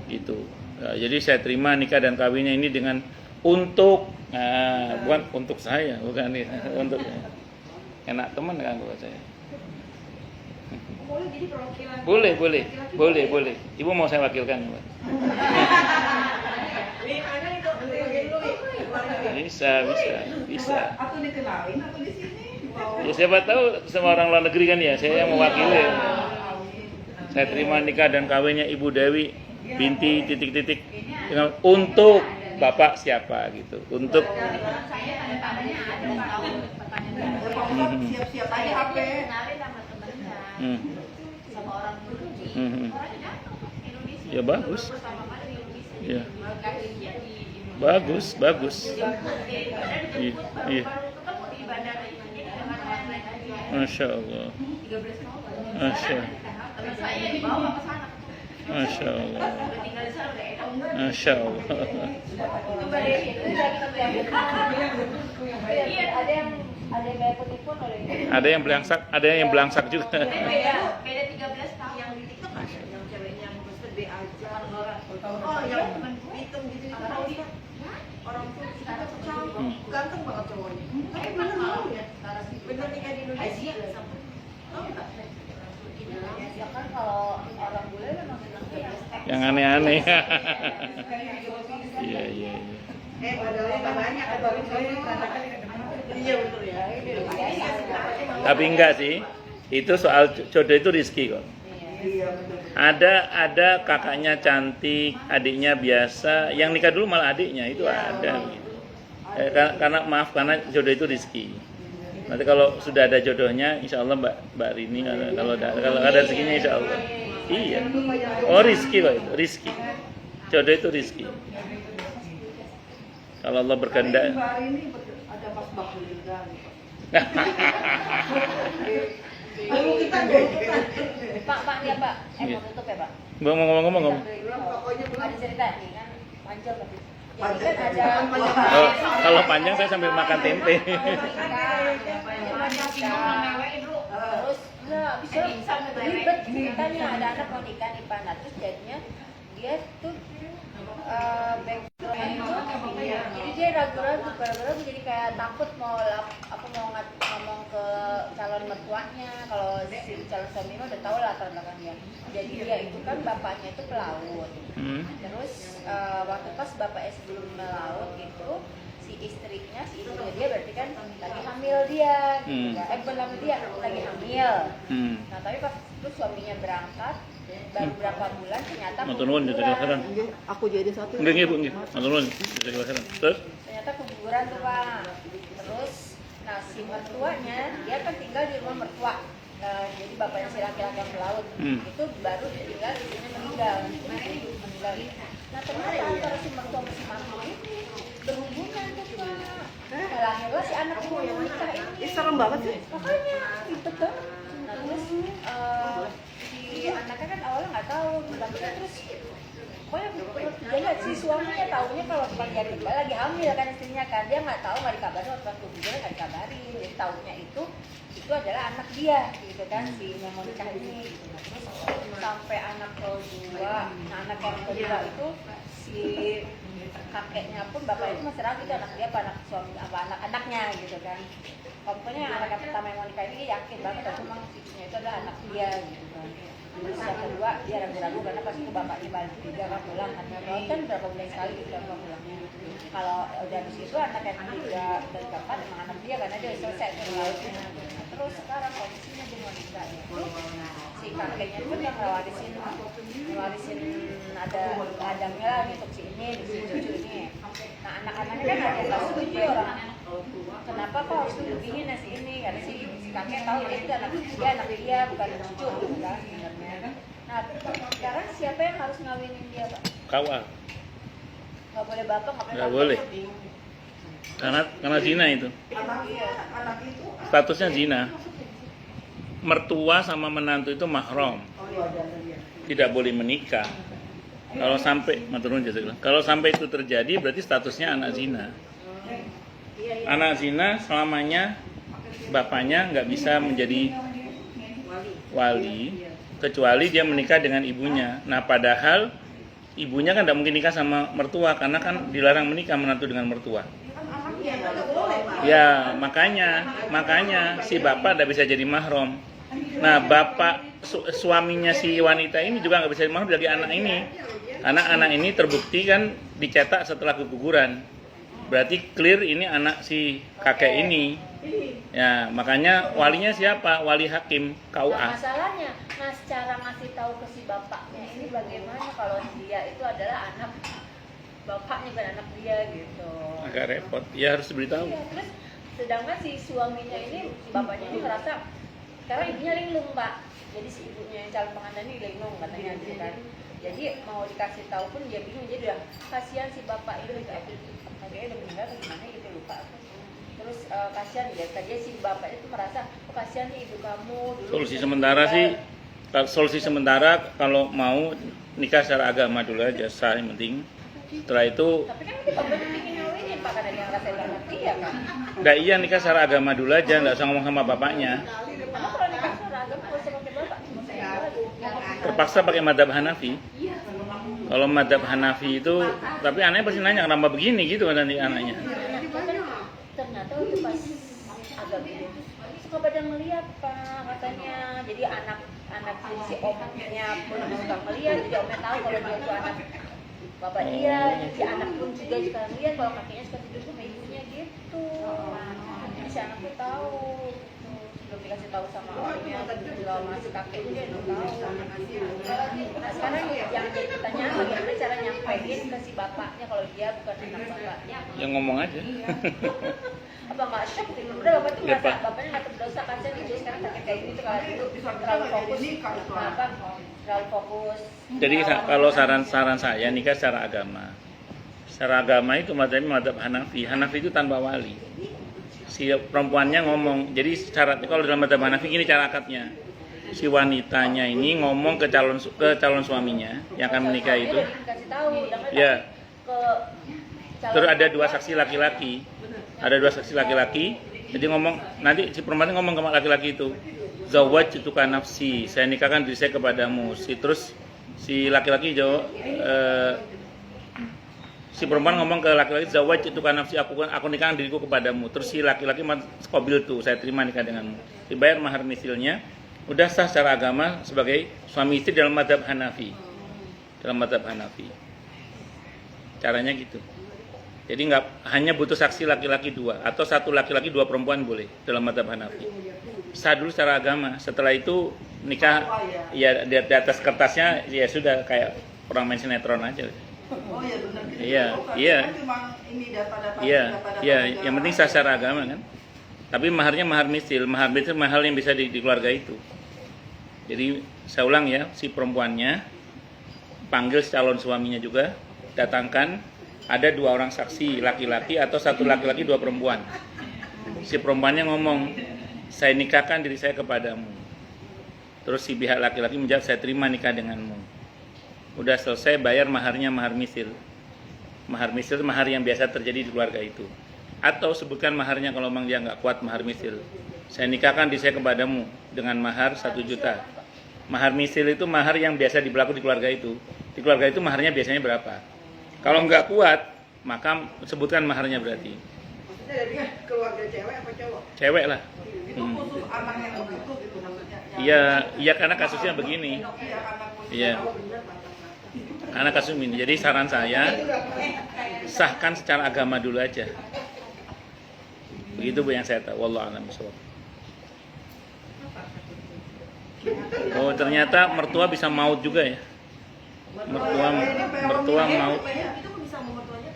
Gitu. Jadi saya terima nikah dan kawinnya ini dengan untuk bukan untuk saya, bukan ini untuk enak teman kan buat saya. Boleh jadi perwakilan. Boleh. Ibu mau saya wakilkan, Pak? Bisa. Atau dikenalin atau di sini? Ya siapa tahu sama orang luar negeri kan ya, saya yang mewakili. Saya terima nikah dan kawinnya Ibu Dewi binti titik-titik untuk Bapak siapa gitu. Untuk Saya tanda-tandanya ada tahun pertanyaan. Siap-siap aja HP. Kenalin sama temennya. Sama orang Turki. Orangnya datang ke Indonesia. Ya bagus. Pertama kali di Indonesia. Ya. Kawinnya di Indonesia. Bagus. Baru Iya. ketemu di bandara itu. Jadi dengan orang lain aja. Masya Allah. 13 tahun. Masya. Terus saya dibawa ke sana. Masya Allah. Udah tinggal di sana udah enak. Masya Allah. Itu Mbak Dewi itu lagi Iya, ada yang kayak penipuan oleh Ada yang belangsak juga. Beda 13 tahun yang di TikTok ada yang ceweknya maksud B aja orang. Oh, yang hitam gitu itu orang tuh sekarang ganteng banget cowoknya. Tapi bener mau ya sekarang bener nikah di Indonesia sama. Oh, enggak. ya kan kalau orang bule memang senangnya Yang aneh-aneh. Iya. Padahal nggak banyak ada baru Iya betul ya. Tapi enggak sih. Itu soal jodoh itu rezeki kok. Iya betul. Ada kakaknya cantik, adiknya biasa, yang nikah dulu malah adiknya itu ada gitu. Karena jodoh itu rezeki. Nanti kalau sudah ada jodohnya, insya Allah Mbak Rini kalau ada rezekinya insya Allah. Iya. Oh rezeki kok itu, rezeki. Jodoh itu rezeki. Kalau Allah berkehendak. Mbak Hari ini ada pas Bakulilda nih. Lalu kita Pak dia Pak Iya. mau tutup ya Pak Ngomong. ada cerita nih kan panjang tapi Panjang. jadi kan ada Oh, kalau panjang saya sambil makan tempe. terus nggak bisa ribet ceritanya ada anak mau nikah nih Pak nah terus jadinya dia tuh background itu jadi dia ragu-ragu jadi kayak takut mau ngomong ke calon mertuanya kalau si calon suami udah tahu latar belakangnya jadi dia itu kan bapaknya itu pelaut terus waktu pas bapaknya sebelum melaut itu si istrinya dia berarti kan lagi hamil dia gitu kan. Bukan hamil dia lagi hamil nah tapi pas itu suaminya berangkat baru berapa bulan ternyata Matur keguguran. Aku jadi satu. Enggak, Bu, nggih. Matur nuwun, keguguran. Terus ternyata keguguran tuh Pak terus nah si mertuanya dia kan tinggal di rumah mertua jadi bapaknya si laki-laki yang melaut itu baru ditinggal istrinya meninggal nah ternyata antara si mertua sama si mantu ini berhubungan tuh Pak lahirlah si anak yang mau nikah ini Serem banget sih. makanya ribet banget nah terus si anaknya kan awalnya nggak tahu terus pokoknya dia si suaminya taunya kalau pas jadi lagi hamil kan istrinya kan dia nggak tahu nggak dikabarin waktu pas keguguran nggak dikabarin jadi taunya itu adalah anak dia gitu kan si yang mau nikah ini gitu. Nah, terus sampai anak kedua nah anak yang kedua itu si kakeknya pun bapaknya itu masih ragu itu anak dia apa anak suami apa anak-anaknya gitu kan pokoknya anak pertama yang mau nikah ini yakin banget dan memang istrinya itu adalah anak dia gitu kan terus yang kedua dia ragu-ragu karena pas itu bapaknya balik juga kan pulang kan berapa bulan sekali gitu kan pulangnya kalau udah habis itu anak yang ketiga dan keempat emang anak dia karena dia selesai tuh lautnya terus sekarang kondisinya dia mau nikah itu si kakeknya pun yang ngewarisin ada ladangnya lah nih untuk si ini si cucu ini nah anak-anaknya kan ada yang nggak setuju orang kenapa kok harus dilebihin nasi ini karena si kakek tahu dia itu anak dia bukan cucu gitu kan sebenarnya nah sekarang siapa yang harus ngawinin dia Pak? kawal. Nggak boleh bapak Nggak boleh. Karena zina itu. Anak itu Statusnya zina. Mertua sama menantu itu mahram. Tidak boleh menikah. Kalau sampai itu terjadi berarti statusnya anak zina. Anak zina selamanya bapaknya nggak bisa menjadi wali kecuali dia menikah dengan ibunya. Nah, padahal ibunya kan tidak mungkin nikah sama mertua karena kan dilarang menikah menantu dengan mertua. Ya, makanya si bapak tidak bisa jadi mahram. Nah, bapak suaminya si wanita ini juga nggak bisa jadi mahram bagi anak ini. Anak ini terbukti kan dicetak setelah keguguran. Berarti clear ini anak si kakek ini. Ya, makanya walinya siapa? Wali hakim KUA. Nah, masalahnya, cara ngasih tahu ke si bapaknya ini bagaimana kalau dia itu adalah anak bapaknya bukan anak dia gitu. Agak repot. Ya harus diberitahu. Iya, terus sedangkan si suaminya ini, si bapaknya ini merasa karena ibunya linglung, Pak. Jadi si ibunya yang calon pengantin ini linglung katanya gitu kan. Jadi mau dikasih tahu pun dia bingung, jadi udah kasihan si bapak ini kayaknya udah meninggal atau gimana gitu, lupa. Terus kasihan dia tadi si bapak itu merasa kasihan nih ibu kamu dulu. Solusi sementara kalau mau nikah secara agama dulu aja, sah yang penting. Setelah itu tapi kan nanti bapaknya ingin ngawinin Pak, karena dia ngerasa itu anak dia kan. Nggak iya nikah secara agama dulu aja, nggak usah ngomong sama bapaknya. Emang kalau nikah secara agama nggak usah pakai bapak, cuma saya Terpaksa pakai madhab Hanafi. Kalau madhab Hanafi itu, tapi anaknya pasti nanya kenapa begini gitu kan nanti anaknya. Ternyata itu pas agak gede suka pada ngeliat Pak katanya. Jadi anak si omnya pun suka ngeliat, jadi omnya tahu kalau dia itu anak bapak dia. Si anak pun juga suka ngeliat kalau kakinya suka tidur sama ibunya gitu. Jadi si anak tuh tahu belum dikasih tahu sama omnya, belum masih kakeknya dia belum tahu. Nah sekarang yang jadi pertanyaan bagaimana cara nyampein ke si bapaknya kalau dia bukan anak bapaknya. Ya ngomong aja. Apa nggak shock gitu? Udah bapak tuh ngerasa bapaknya nggak berdosa kasihan gitu sekarang kakek kayak gini tuh kalau dulu terlalu fokus terlalu fokus. Jadi kalau saran saya nikah secara agama. Secara agama itu madhab Hanafi. Hanafi itu tanpa wali. Si perempuannya ngomong. Jadi syaratnya kalau dalam madhab Hanafi gini cara akadnya. Si wanitanya ini ngomong ke calon suaminya yang akan menikah itu. Ya. Terus ada dua saksi laki-laki. Jadi ngomong nanti si perempuan ngomong ke laki-laki itu, zawwajtuka nafsi, saya nikahkan diri saya kepadamu. Terus si laki-laki jawab, si perempuan ngomong ke laki-laki, zawwajtuka nafsi, aku nikahkan diriku kepadamu. Terus si laki-laki qabil tuh, saya terima nikah denganmu. Dibayar mahar misilnya, udah sah secara agama sebagai suami istri dalam madhab Hanafi. Caranya gitu. Jadi nggak hanya butuh saksi laki-laki 2 atau satu laki-laki 2 perempuan boleh dalam madhab Hanafi. Sah dulu secara agama. Setelah itu nikah ya di atas kertasnya ya sudah kayak orang main sinetron aja. Oh iya benar. Iya. Cuma ini data-data. Iya. Yang penting sah secara agama kan. Tapi maharnya mahar misil. Mahar misil mahal yang bisa di keluarga itu. Jadi saya ulang ya, si perempuannya panggil calon suaminya juga, datangkan. Ada 2 orang saksi laki-laki atau satu laki-laki 2 perempuan. Si perempuannya ngomong, saya nikahkan diri saya kepadamu. Terus si pihak laki-laki menjawab, saya terima nikah denganmu. Udah selesai, bayar maharnya mahar misil. Mahar misil mahar yang biasa terjadi di keluarga itu. Atau sebutkan maharnya kalau memang dia nggak kuat mahar misil. Saya nikahkan diri saya kepadamu dengan mahar 1 juta. Mahar misil itu mahar yang biasa diberlaku di keluarga itu. Di keluarga itu maharnya biasanya berapa? Kalau nggak kuat, maka sebutkan maharnya berarti. Maksudnya dari keluarga cewek apa cowok? Cewek lah. Itu khusus anak yang begitu gitu maksudnya. Iya karena kasusnya begini. Iya. Karena kasus ini. Jadi saran saya sahkan secara agama dulu aja. Begitu Bu yang saya tahu. Wallahu a'lam bishawab. Oh ternyata mertua bisa maut juga ya. Mertua maut. Itu kok bisa mau mertuanya?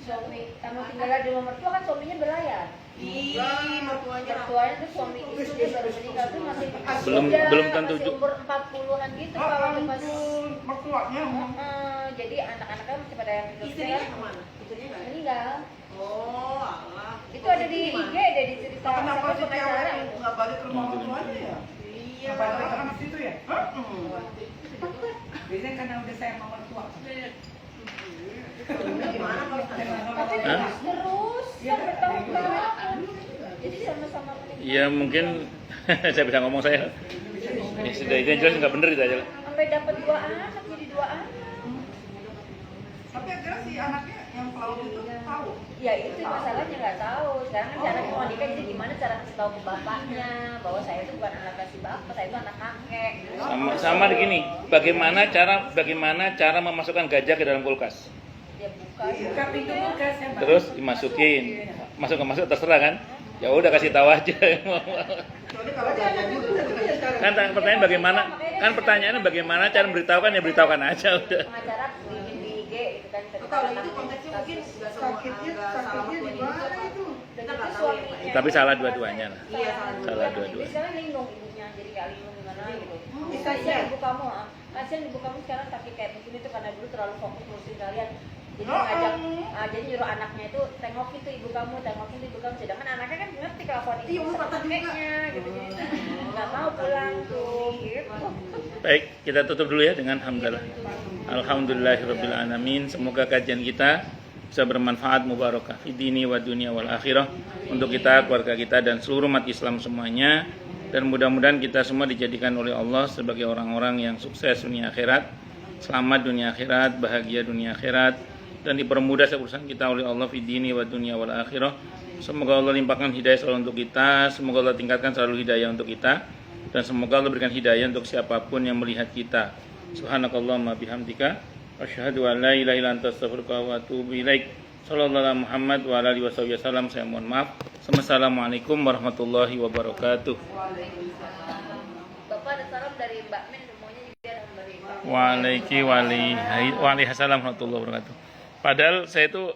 Suami kamu tinggal di rumah mertua kan suaminya berlayar. Mertuanya Tuh suami itu dia baru meninggal tuh masih belum tentu masih umur 40-an gitu Pak waktu pas mertuanya. jadi anak-anaknya masih pada yang Istrinya kemana? Istrinya nggak ada? meninggal. Oh, alah. Itu ada di IG, ada di cerita Kenapa siapa si cewek pengacara. nggak balik ke rumah orang tuanya ya? Iya. Apa itu anak situ ya? Heeh. Biasanya karena udah sayang sama mertua. Gimana kalau Tapi Hah? terus Iya, sampai tahun iya. berapa? Jadi sama-sama menikah. Ya mungkin saya bisa ngomong saya. Ya sudah itu yang jelas nggak bener itu aja. Sampai dapat 2 anak, jadi 2 anak. Tapi akhirnya si anaknya yang pelaut itu tahu. Ya itu masalahnya nggak tahu. Sekarang kan caranya mau nikah, jadi gimana cara kasih tahu ke bapaknya bahwa saya itu bukan anak kasih bapak, saya itu anak kakek. Sama begini, bagaimana cara memasukkan gajah ke dalam kulkas? Dia buka. Buka pintu kulkas ya, Pak. Terus dimasukin, masuk terserah kan? Ya udah kasih tahu aja. Kecuali kalau gajah dulu. Kan pertanyaan bagaimana? Kan pertanyaannya bagaimana cara memberitahukan, ya beritahukan aja udah. Pengacara di IG itu kan. kalau itu konteksnya mungkin nggak semua Sakitnya nggak salah sakitnya di tuanya mana juga, itu? Dan kita itu nggak tahu ya Pak. suaminya. Tapi salah dua-duanya lah. Iya, Salah dua-dua. Jadi sekarang linglung ibunya, jadi kayak linglung gimana gitu. Oh, Kasihan ibu kamu, kasihan ibu kamu sekarang sakit kayak begini tuh karena dulu terlalu fokus ngurusin kalian. Jadi ngajak, jadi nyuruh anaknya itu tengokin tuh ibu kamu, sedangkan anaknya kan ngerti kelakuan Iya, ibu mau sama patah juga. kakeknya gitu. Jadi nggak mau pulang tuh gitu. Baik, kita tutup dulu ya dengan hamdalah. Alhamdulillahirabbil alamin. Semoga kajian kita bisa bermanfaat, mubarakah fi dini wa dunia wal akhirah untuk kita, keluarga kita dan seluruh umat Islam semuanya, dan mudah-mudahan kita semua dijadikan oleh Allah sebagai orang-orang yang sukses dunia akhirat, selamat dunia akhirat, bahagia dunia akhirat, dan dipermudah urusan kita oleh Allah fi dini wa dunia wal akhirah. Semoga Allah limpahkan hidayah selalu untuk kita, semoga Allah tingkatkan selalu hidayah untuk kita, dan semoga Allah berikan hidayah untuk siapapun yang melihat kita. Subhanakallahumma bihamdika asyhadu an la ilaha illa anta astaghfiruka wa atubu ilaik. Sallallahu alaihi Muhammad wa ala alihi wasallam. Saya mohon maaf. Assalamualaikum warahmatullahi wabarakatuh. Bapak ada salam dari Mbak Min, semuanya juga ada dari Mbak. Waalaikumsalam warahmatullahi wabarakatuh. Padahal saya itu